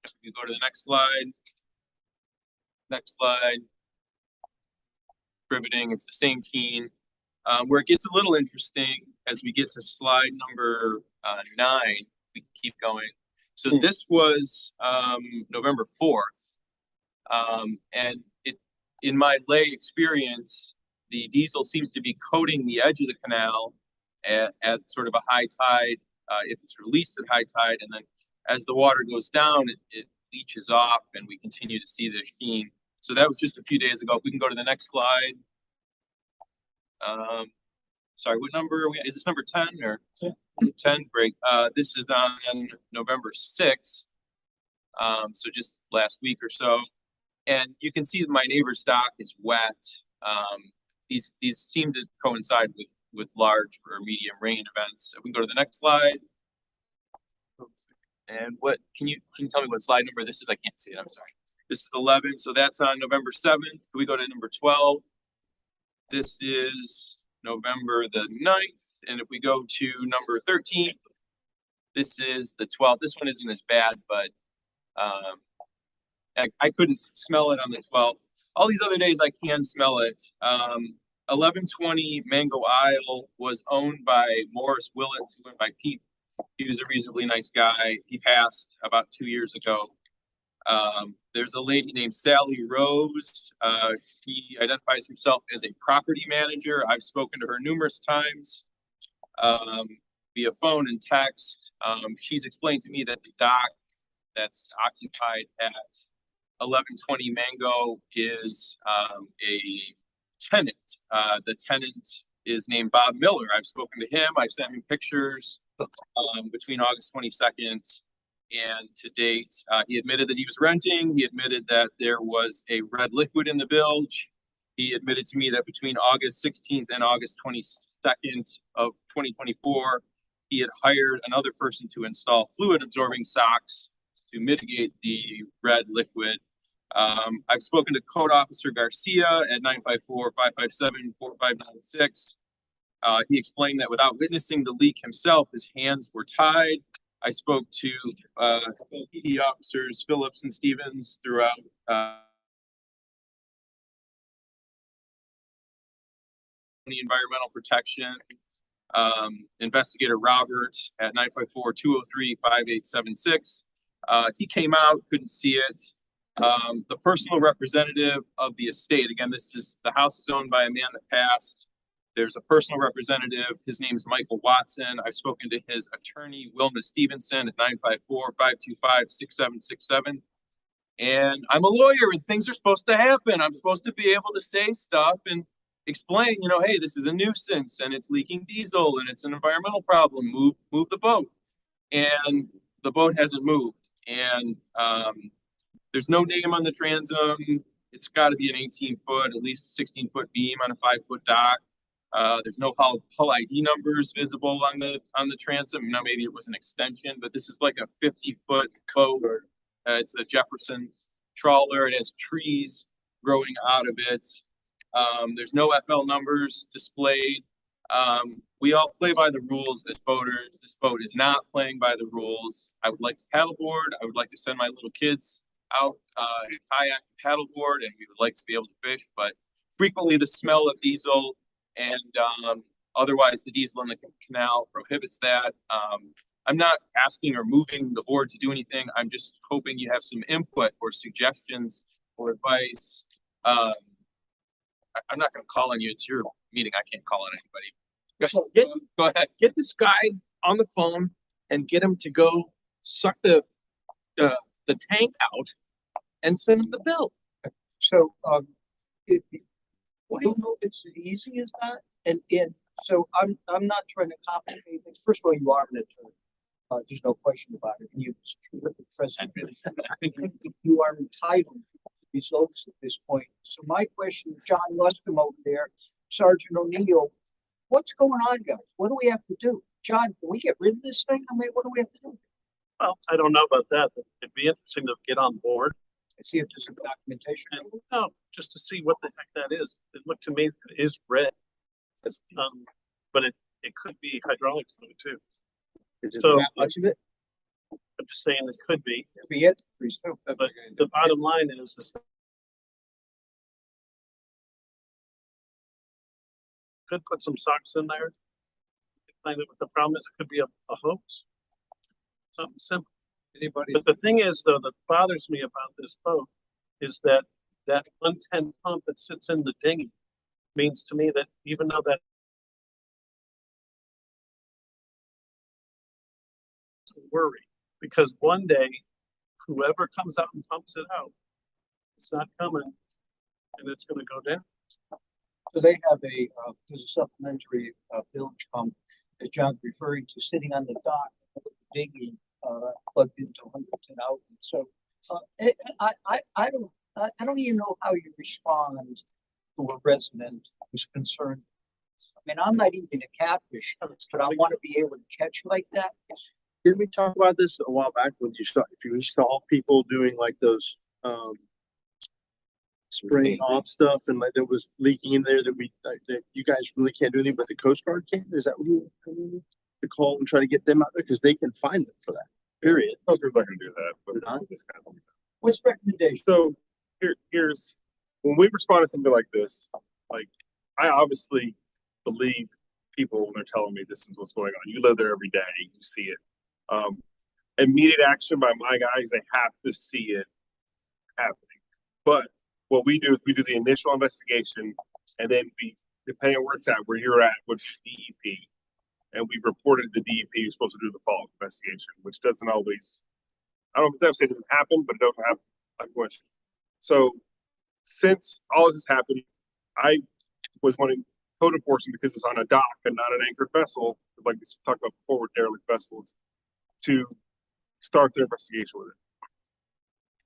If you go to the next slide. Next slide. Riveting. It's the same team. Where it gets a little interesting as we get to slide number 9. We can keep going. So this was November 4th, and in my lay experience, the diesel seems to be coating the edge of the canal at sort of a high tide, if it's released at high tide, and then as the water goes down, it leaches off, and we continue to see the sheen. So that was just a few days ago. If we can go to the next slide. Sorry, what number are we? Is this number 10 or 10? Great. This is on November 6th. So just last week or so. And you can see that my neighbor's dock is wet. These seem to coincide with large or medium rain events. If we can go to the next slide. And what can you tell me what slide number this is? I can't see it. I'm sorry. This is 11. So that's on November 7th. Can we go to number 12? This is November the 9th. And if we go to number 13, this is the 12th. This one isn't as bad, but I couldn't smell it on the 12th. All these other days I can smell it. 1120 Mango Isle was owned by Morris Willett, who went by Pete. He was a reasonably nice guy. He passed about 2 years ago. There's a lady named Sally Rose. She identifies herself as a property manager. I've spoken to her numerous times via phone and text. She's explained to me that the dock that's occupied at 1120 Mango is a tenant. The tenant is named Bob Miller. I've spoken to him. I've sent him pictures between August 22nd and to date. He admitted that he was renting. He admitted that there was a red liquid in the bilge. He admitted to me that between August 16th and August 22nd of 2024, he had hired another person to install fluid absorbing socks to mitigate the red liquid. I've spoken to Code Officer Garcia at 954-557-4596. He explained that without witnessing the leak himself, his hands were tied. I spoke to PD officers Phillips and Stevens throughout the environmental protection. Investigator Roberts at 954-203-5876. He came out, couldn't see it. The personal representative of the estate, again, the house is owned by a man that passed. There's a personal representative. His name is Michael Watson. I've spoken to his attorney, Wilma Stevenson, at 954-525-6767. And I'm a lawyer and things are supposed to happen. I'm supposed to be able to say stuff and explain, you know, hey, this is a nuisance and it's leaking diesel and it's an environmental problem. Move the boat. And the boat hasn't moved. And there's no name on the transom. It's got to be an 18-foot, at least a 16-foot beam on a 5-foot dock. There's no hull ID numbers visible on the transom. You know, maybe it was an extension, but this is like a 50-foot boat. It's a Jefferson trawler. It has trees growing out of it. There's no FL numbers displayed. We all play by the rules as boaters. This boat is not playing by the rules. I would like to paddleboard. I would like to send my little kids out in kayak paddleboard, and we would like to be able to fish, but frequently the smell of diesel and otherwise the diesel in the canal prohibits that. I'm not asking or moving the board to do anything. I'm just hoping you have some input or suggestions or advice. I'm not going to call on you. It's your meeting. I can't call on anybody. Go ahead. Get this guy on the phone and get him to go suck the tank out and send him the bill. So, I don't know if it's as easy as that. And so I'm not trying to complicate things. First of all, you are an attorney. There's no question about it. And you're the president. You are entitled to results at this point. So my question, John Luscombe over there, Sergeant O'Neill, what's going on, guys? What do we have to do? John, can we get rid of this thing? I mean, what do we have to do? Well, I don't know about that, but it'd be interesting to get on board. I see if there's some documentation. No, just to see what the heck that is. It looked to me, it is red. It's, but it could be hydraulic fluid too. So that much of it? I'm just saying this could be. Could be it. But the bottom line is could put some socks in there. Find out what the problem is. It could be a hose. Something simple. Anybody? But the thing is, though, that bothers me about this boat is that 110 pump that sits in the dinghy means to me that even though that worry, because one day whoever comes out and pumps it out, it's not coming, and it's going to go down. So they have there's a supplementary bilge pump that John's referring to sitting on the dock, digging plugged into 110 outlet. So I don't even know how you respond to a resident who's concerned. I mean, I'm not eating a catfish, but I want to be able to catch like that. Didn't we talk about this a while back when if you saw people doing like those spraying off stuff and like that was leaking in there that you guys really can't do anything, but the Coast Guard can? Is that what you to call and try to get them out there because they can find them for that? Period. Coast Guard's not going to do that, but this kind of. What's the recommendation? So here's when we respond to something like this. Like I obviously believe people when they're telling me this is what's going on. You live there every day, you see it. Immediate action by my guys, they have to see it happening. But what we do is we do the initial investigation, and then we, depending on where it's at, where you're at with DEP, and we reported to DEP who's supposed to do the follow-up investigation, which doesn't always, I don't know if it doesn't happen, but it don't happen like much. So since all this is happening, I was wanting code enforcement because it's on a dock and not an anchored vessel, like we talked about before with derelict vessels, to start their investigation with it.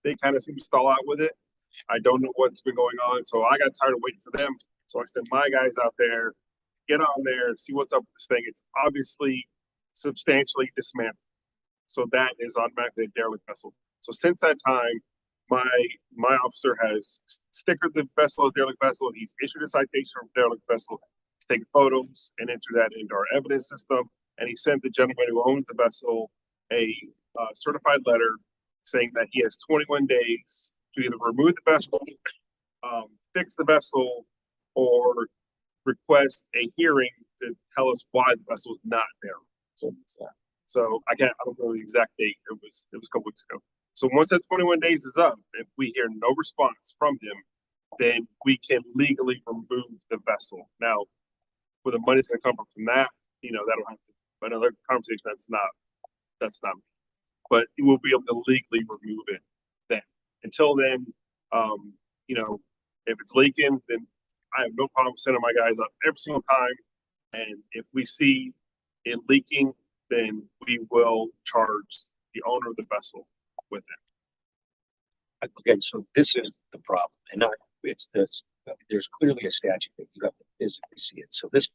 They kind of seem to stall out with it. I don't know what's been going on, so I got tired of waiting for them. So I sent my guys out there, get on there, see what's up with this thing. It's obviously substantially dismantled. So that is automatically a derelict vessel. So since that time, my officer has stickered the vessel as derelict vessel. He's issued a citation for derelict vessel. He's taken photos and entered that into our evidence system. And he sent the gentleman who owns the vessel a certified letter saying that he has 21 days to either remove the vessel, fix the vessel, or request a hearing to tell us why the vessel is not there. So I don't know the exact date. It was a couple weeks ago. So once that 21 days is up, if we hear no response from him, then we can legally remove the vessel. Now, where the money's going to come from that, that'll have to another conversation. That's not. But we'll be able to legally remove it then. Until then, if it's leaking, then I have no problem sending my guys up every single time. And if we see it leaking, then we will charge the owner of the vessel with it. Okay, so this is the problem, and not, it's this, there's clearly a statute that you have to physically see it, so this.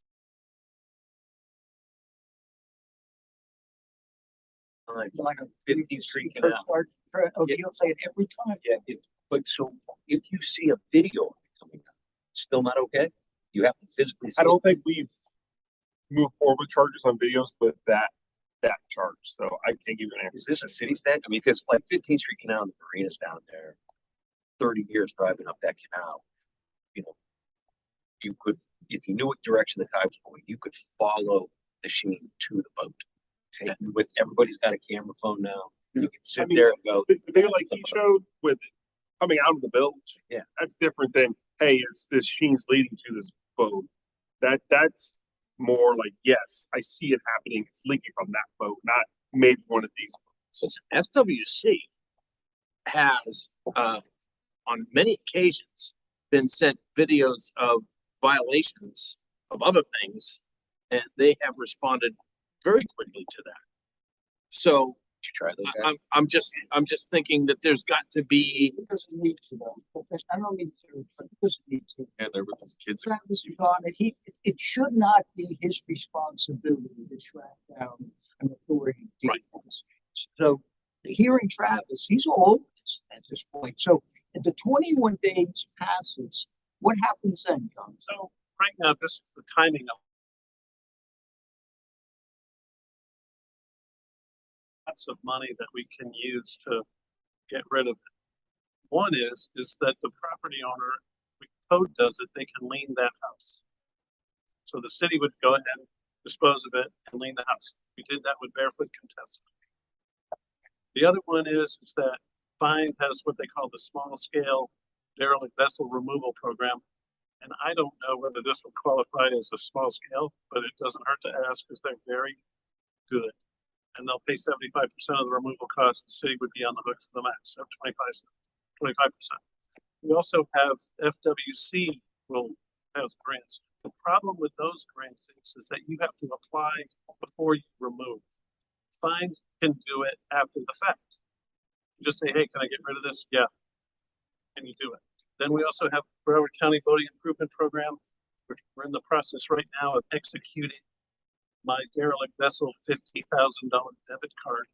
Like on 15th Street Canal. You'll say it every time. Yeah, but so if you see a video of it coming out, still not okay? You have to physically see I don't it. think we've moved forward with charges on videos with that charge, so I can't give you an answer. Is this a city statute? I mean, because like 15th Street Canal and the marinas down there, 30 years driving up that canal, you could, if you knew what direction the tide was going, you could follow the sheen to the boat. And with everybody's got a camera phone now, you can sit there and go. The video like he showed with coming out of the bilge, yeah, that's different than, hey, it's this sheen's leading to this boat. That's more like, yes, I see it happening. It's leaking from that boat, not maybe one of these boats. FWC has, on many occasions, been sent videos of violations of other things, and they have responded very quickly to that. So you try those I'm just thinking that there's got to be. It doesn't need to though. I don't need to, but it doesn't need to. Yeah, there were kids. Travis is on it. It should not be his responsibility to track down an authority. Right. So the hearing Travis, he's all over this at this point. So if the 21 days passes, what happens then, John? So right now, just the timing of lots of money that we can use to get rid of it. One is that the property owner, the code does it, they can lien that house. So the city would go ahead and dispose of it and lien the house. We did that with Barefoot Contessa. The other one is that Fine has what they call the small scale derelict vessel removal program. And I don't know whether this would qualify as a small scale, but it doesn't hurt to ask because they're very good. And they'll pay 75% of the removal costs. The city would be on the hook for the max, up to 25%. We also have FWC will have grants. The problem with those grants is that you have to apply before you remove. Fine can do it after the fact. You just say, hey, can I get rid of this? Yeah. And you do it. Then we also have Broward County Boating Improvement Program. We're in the process right now of executing my derelict vessel $50,000 debit card,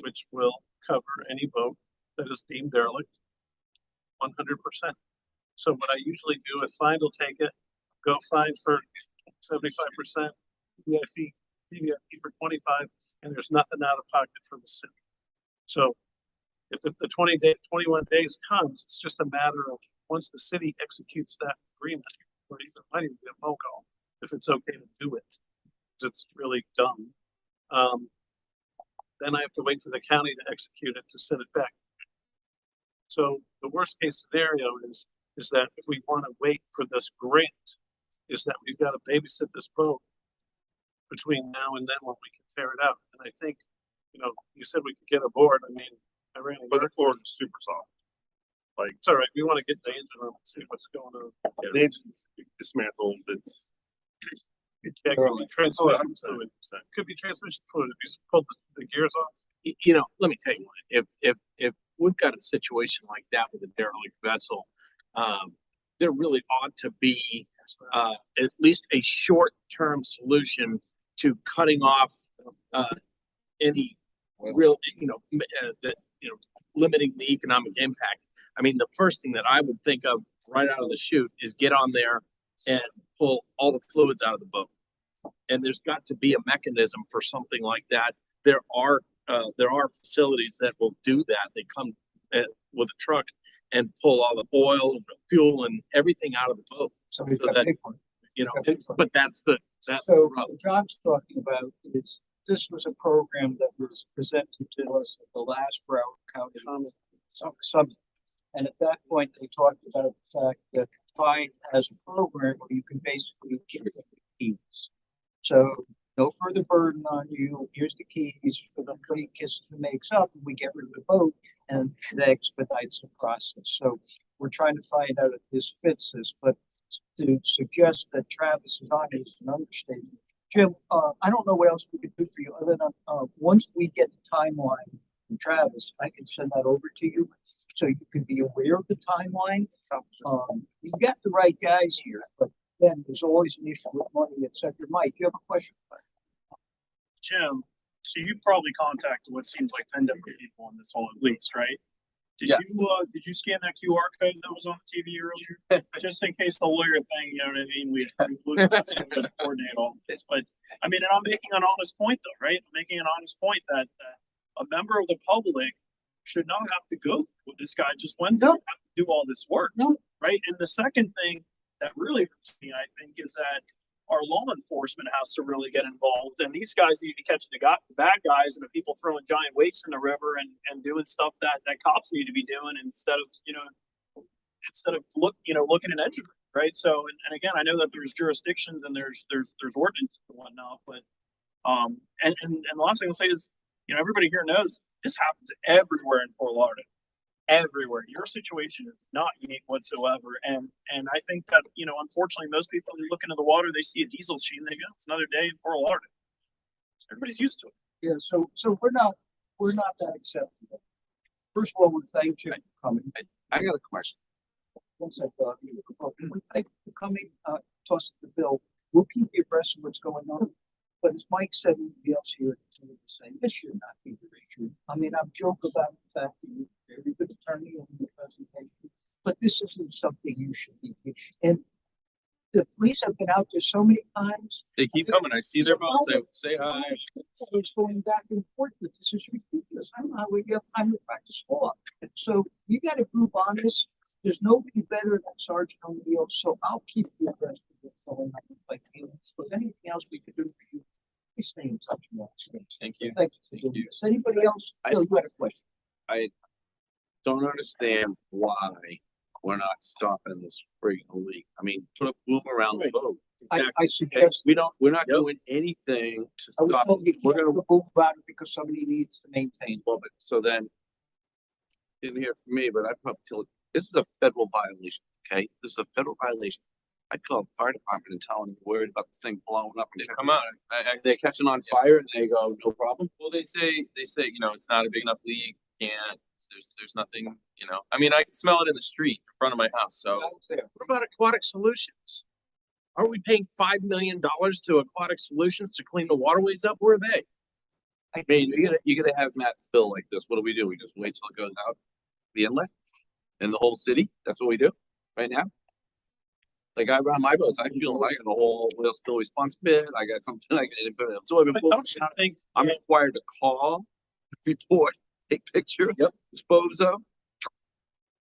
which will cover any boat that is deemed derelict 100%. So what I usually do, if Fine will take it, go Fine for 75%, PIP for 25, and there's nothing out of pocket for the city. So if the 21 days comes, it's just a matter of once the city executes that agreement, or even might even get a phone call if it's okay to do it. It's really dumb. Then I have to wait for the county to execute it to send it back. So the worst case scenario is that if we want to wait for this grant, is that we've got to babysit this boat between now and then when we can tear it out. And I think, you said we could get aboard. I mean, I ran. But the floor is super soft. Like it's all right. We want to get the engine room and see what's going on. Yeah, the engine's dismantled. Yeah, could be transmission fluid. Could be transmission fluid if you pull the gears off. Let me tell you what. If we've got a situation like that with a derelict vessel, there really ought to be at least a short-term solution to cutting off any real, limiting the economic impact. I mean, the first thing that I would think of right out of the chute is get on there and pull all the fluids out of the boat. And there's got to be a mechanism for something like that. There are facilities that will do that. They come with a truck and pull all the oil and the fuel and everything out of the boat. Somebody's So got to that, pay for it. but that's the So rub. what John's talking about is, this was a program that was presented to us at the last Broward County Summit. And at that point, they talked about the fact that Pine has a program where you can basically give the keys. So no further burden on you. Here's the keys for the plate kisses and makes up, and we get rid of the boat, and that expedites the process. So we're trying to find out if this fits this, but to suggest that Travis is on it is an understatement. Jim, I don't know what else we could do for you other than, once we get the timeline from Travis, I can send that over to you so you can be aware of the timeline. You've got the right guys here, but then there's always an issue with money, et cetera. Mike, you have a question? Jim, so you probably contacted what seems like 10 different people on this whole lease, right? Yes. Did you scan that QR code that was on the TV earlier? Just in case the lawyer thing, you know what I mean? We included this and we coordinate all this, but I mean, and I'm making an honest point though, right? I'm making an honest point that a member of the public should not have to go through what this guy just went through, have to do all this work, right? And the second thing that really hurts me, I think, is that our law enforcement has to really get involved, and these guys need to be catching the bad guys and the people throwing giant weights in the river and doing stuff that cops need to be doing instead of looking at entry, right? So and again, I know that there's jurisdictions and there's ordinance and whatnot, but and the last thing I'll say is, everybody here knows this happens everywhere in Fort Lauderdale. Everywhere. Your situation is not unique whatsoever. And I think that, unfortunately, most people who look into the water, they see a diesel machine, they go, it's another day in Fort Lauderdale. Everybody's used to it. Yeah, so we're not that acceptable. First of all, we thank you for coming. I got a question. One second, we thank you for coming, toss the bill. We'll keep you abreast of what's going on. But as Mike said, anybody else here is saying, this should not be the issue. I mean, I've joked about the fact that you're a very good attorney in the presentation, but this isn't something you should be. And the police have been out there so many times. They keep coming. I see their boats. Say hi. So it's going back and forth, but this is ridiculous. I don't know how we have time to practice law. So you got a group on this. There's nobody better than Sergeant O'Neill, so I'll keep you abreast of what's going on. Like, so anything else we could do for you, please stay in touch with us. Thank you. Thank you for doing this. Anybody else? Phil, you had a question. I don't understand why we're not stopping this friggin' leak. I mean, put a boom around the boat. I suggest we're not doing anything to I was stop. told you We're can't gonna, put a boom about it because somebody needs to maintain. well, but so then, didn't hear from me, but I probably tell, this is a federal violation, okay? This is a federal violation. I'd call the fire department and tell them we're worried about this thing blowing up. And They come out. they're catching on fire and they go, no problem. Well, they say, it's not a big enough leak. Can't. There's nothing. I mean, I can smell it in the street in front of my house. So What about Aquatic Solutions? Aren't we paying $5 million to Aquatic Solutions to clean the waterways up? Where are they? I mean, you're gonna have Matt spill like this. What do? We just wait till it goes out the inlet in the whole city. That's what we do right now. Like I run my boats, I feel like I got a whole oil spill response bid. I got something I can put absorb. But don't you think I'm required to call, report, take picture, dispose of.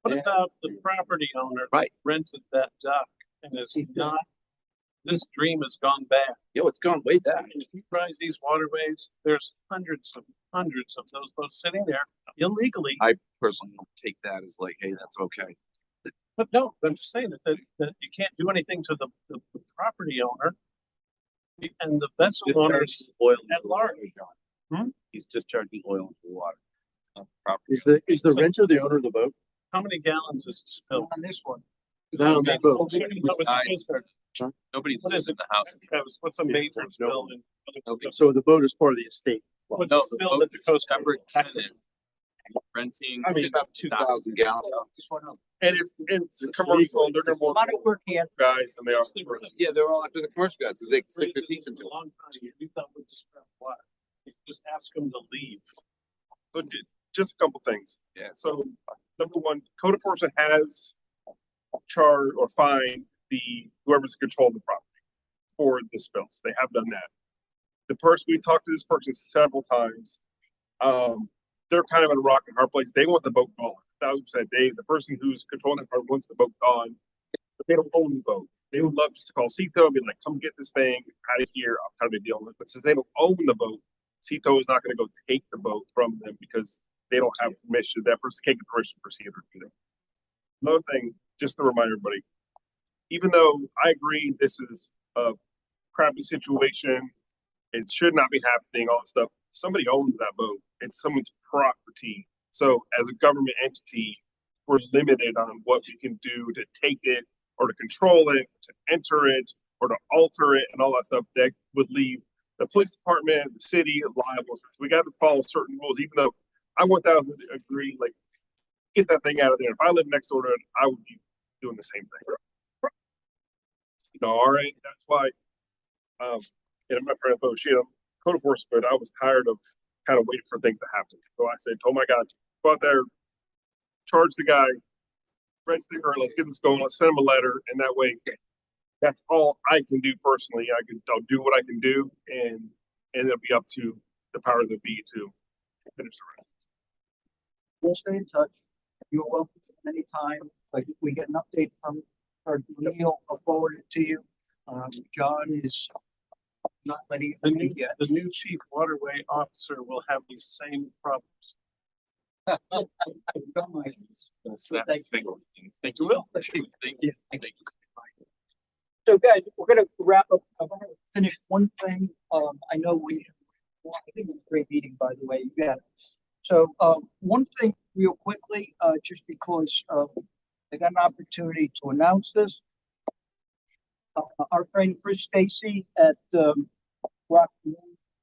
what about the property owner that rented that dock and it's not, this dream has gone bad. Yo, it's gone way bad. If you prize these waterways, there's hundreds of those boats sitting there illegally. I personally don't take that as like, hey, that's okay. But no, I'm just saying that you can't do anything to the property owner and the vessel owners Oil at large. He's discharging oil into the water. Is the renter the owner of the boat? How many gallons is it spilled? On this one. Not on that boat. nobody What lives is in the house. What's a major spill? So the boat is part of the estate. What's No, a the spill boat that the is Coast Guard separate tenant. renting. I mean, about 2,000 gallons. And if it's commercial, they're gonna more work here. guys than they are. Yeah, they're all after the commercial guys, so they can stick their teeth into it. Just ask them to leave. So just a couple things. Yeah. So number one, code enforcement has charged or fined whoever's controlling the property for the spills. They have done that. The person, we talked to this person several times. They're kind of in a rock and hard place. They want the boat gone. 1,000%. The person who's controlling the boat wants the boat gone, but they don't own the boat. They would love just to call CETO and be like, come get this thing out of here. I'm kind of a deal with it. But since they don't own the boat, CETO is not going to go take the boat from them because they don't have permission. That person can't get permission for CETO to do that. Another thing, just to remind everybody, even though I agree this is a crappy situation, it should not be happening, all that stuff. Somebody owns that boat. It's someone's property. So as a government entity, we're limited on what we can do to take it or to control it, to enter it, or to alter it and all that stuff that would leave the police department, the city liable. So we got to follow certain rules, even though I 1,000 agree, like, get that thing out of there. If I live next door to it, I would be doing the same thing. You know, all right, that's why, and I'm not trying to throw shit on code enforcement, but I was tired of kind of waiting for things to happen. So I said, oh my God, go out there, charge the guy, red sticker, let's get this going, let's send him a letter, and that way, that's all I can do personally. I'll do what I can do, and it'll be up to the power of the be to finish the rest. We'll stay in touch. You're welcome anytime. Like if we get an update from Neil, I'll forward it to you. John is not ready for me yet. The new chief waterway officer will have these same problems. Thank you, Will. Thank you. Thank you. So guys, we're gonna wrap up. I'm gonna finish one thing. I know I think it was a great meeting, by the way. You got it. So one thing real quickly, just because I got an opportunity to announce this. Our friend Chris Stacy at Rock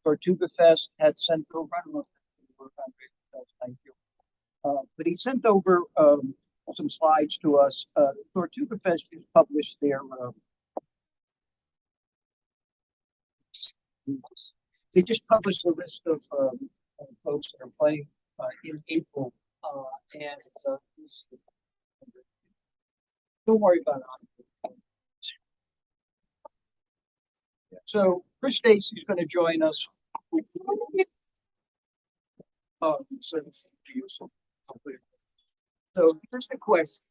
Tortuga Fest had sent over, I don't know if you work on it, thank you. But he sent over some slides to us. Tortuga Fest just published their they just published a list of folks that are playing in April, and don't worry about it. So Chris Stacy is going to join us. So here's the question: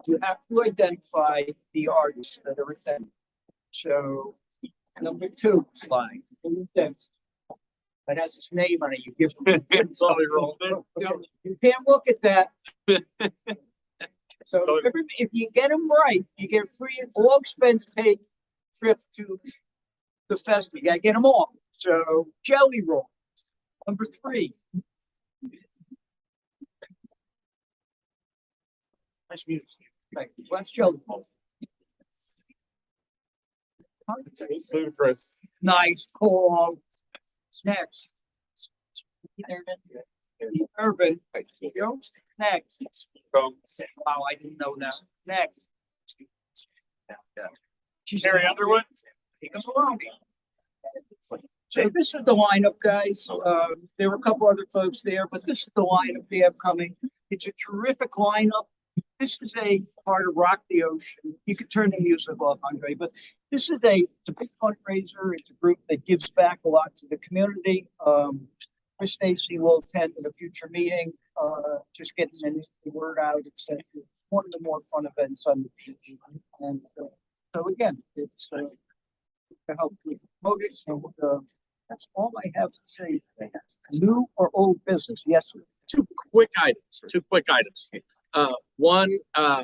you have to identify the artists that are attending. So number 2 slide, that has his name on it. You give him you can't look at that. So if you get them right, you get a free all expense paid trip to the fest. You gotta get them all. So Jelly Roll, number 3. Nice music. Thank you. That's Jelly Roll. Nice call. Next. Urban. Next. Wow, I didn't know that. Next. Harry Underwood. He comes along. So this is the lineup, guys. There were a couple other folks there, but this is the lineup they have coming. It's a terrific lineup. This is a part of Rock the Ocean. You could turn the music off, Andre, but this is it's a big fundraiser. It's a group that gives back a lot to the community. Chris Stacy will attend in a future meeting, just getting the word out. It's one of the more fun events on the beach. And so again, it's to help promote it. So that's all I have to say. New or old business? Yes, sir. Two quick items. One, a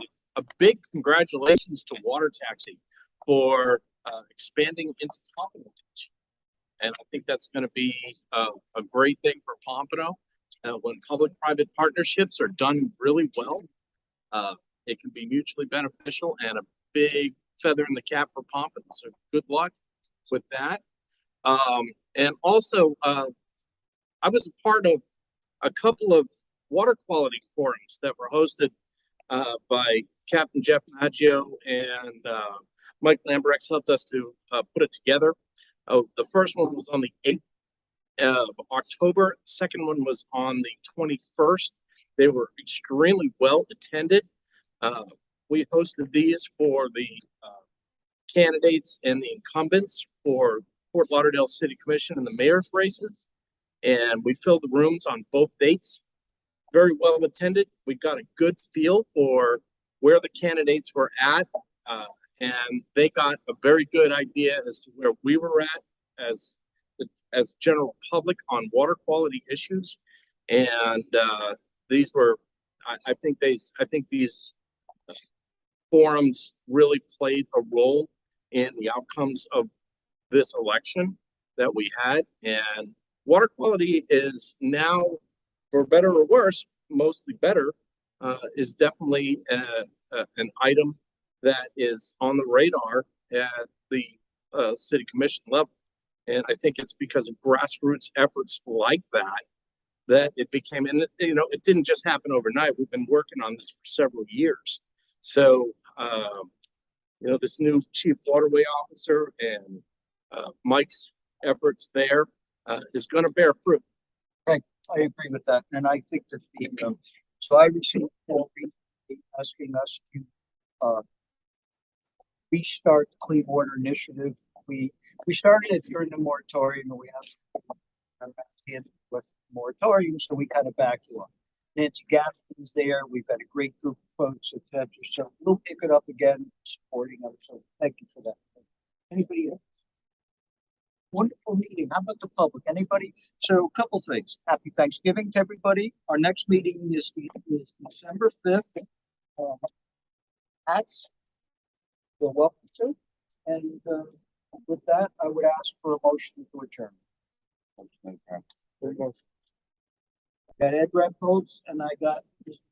big congratulations to Water Taxi for expanding into Pompano Beach. And I think that's going to be a great thing for Pompano. When public-private partnerships are done really well, it can be mutually beneficial and a big feather in the cap for Pompano. So good luck with that. And also, I was a part of a couple of water quality forums that were hosted by Captain Jeff Maggio and Mike Lambrex helped us to put it together. The first one was on the 8th of October. The second one was on the 21st. They were extremely well attended. We hosted these for the candidates and the incumbents for Fort Lauderdale City Commission and the mayor's races. And we filled the rooms on both dates. Very well attended. We got a good feel for where the candidates were at. And they got a very good idea as to where we were at as general public on water quality issues. And these were, I think these forums really played a role in the outcomes of this election that we had. And water quality is now, for better or worse, mostly better, is definitely an item that is on the radar at the city commission level. And I think it's because of grassroots efforts like that it became, and it didn't just happen overnight. We've been working on this for several years. So, this new chief waterway officer and Mike's efforts there is going to bear fruit. Right, I agree with that, and I think that so I received a call asking us to restart the Clean Water Initiative. We started it during the moratorium, and we have the end with the moratorium, so we kind of backed off. Nancy Gaffney's there. We've got a great group of folks, etc. So we'll pick it up again, supporting them. So thank you for that. Anybody else? Wonderful meeting. How about the public? Anybody? So a couple things. Happy Thanksgiving to everybody. Our next meeting is December 5th. That's you're welcome to. And with that, I would ask for a motion to adjourn. Got Ed Repholz and I got Mr.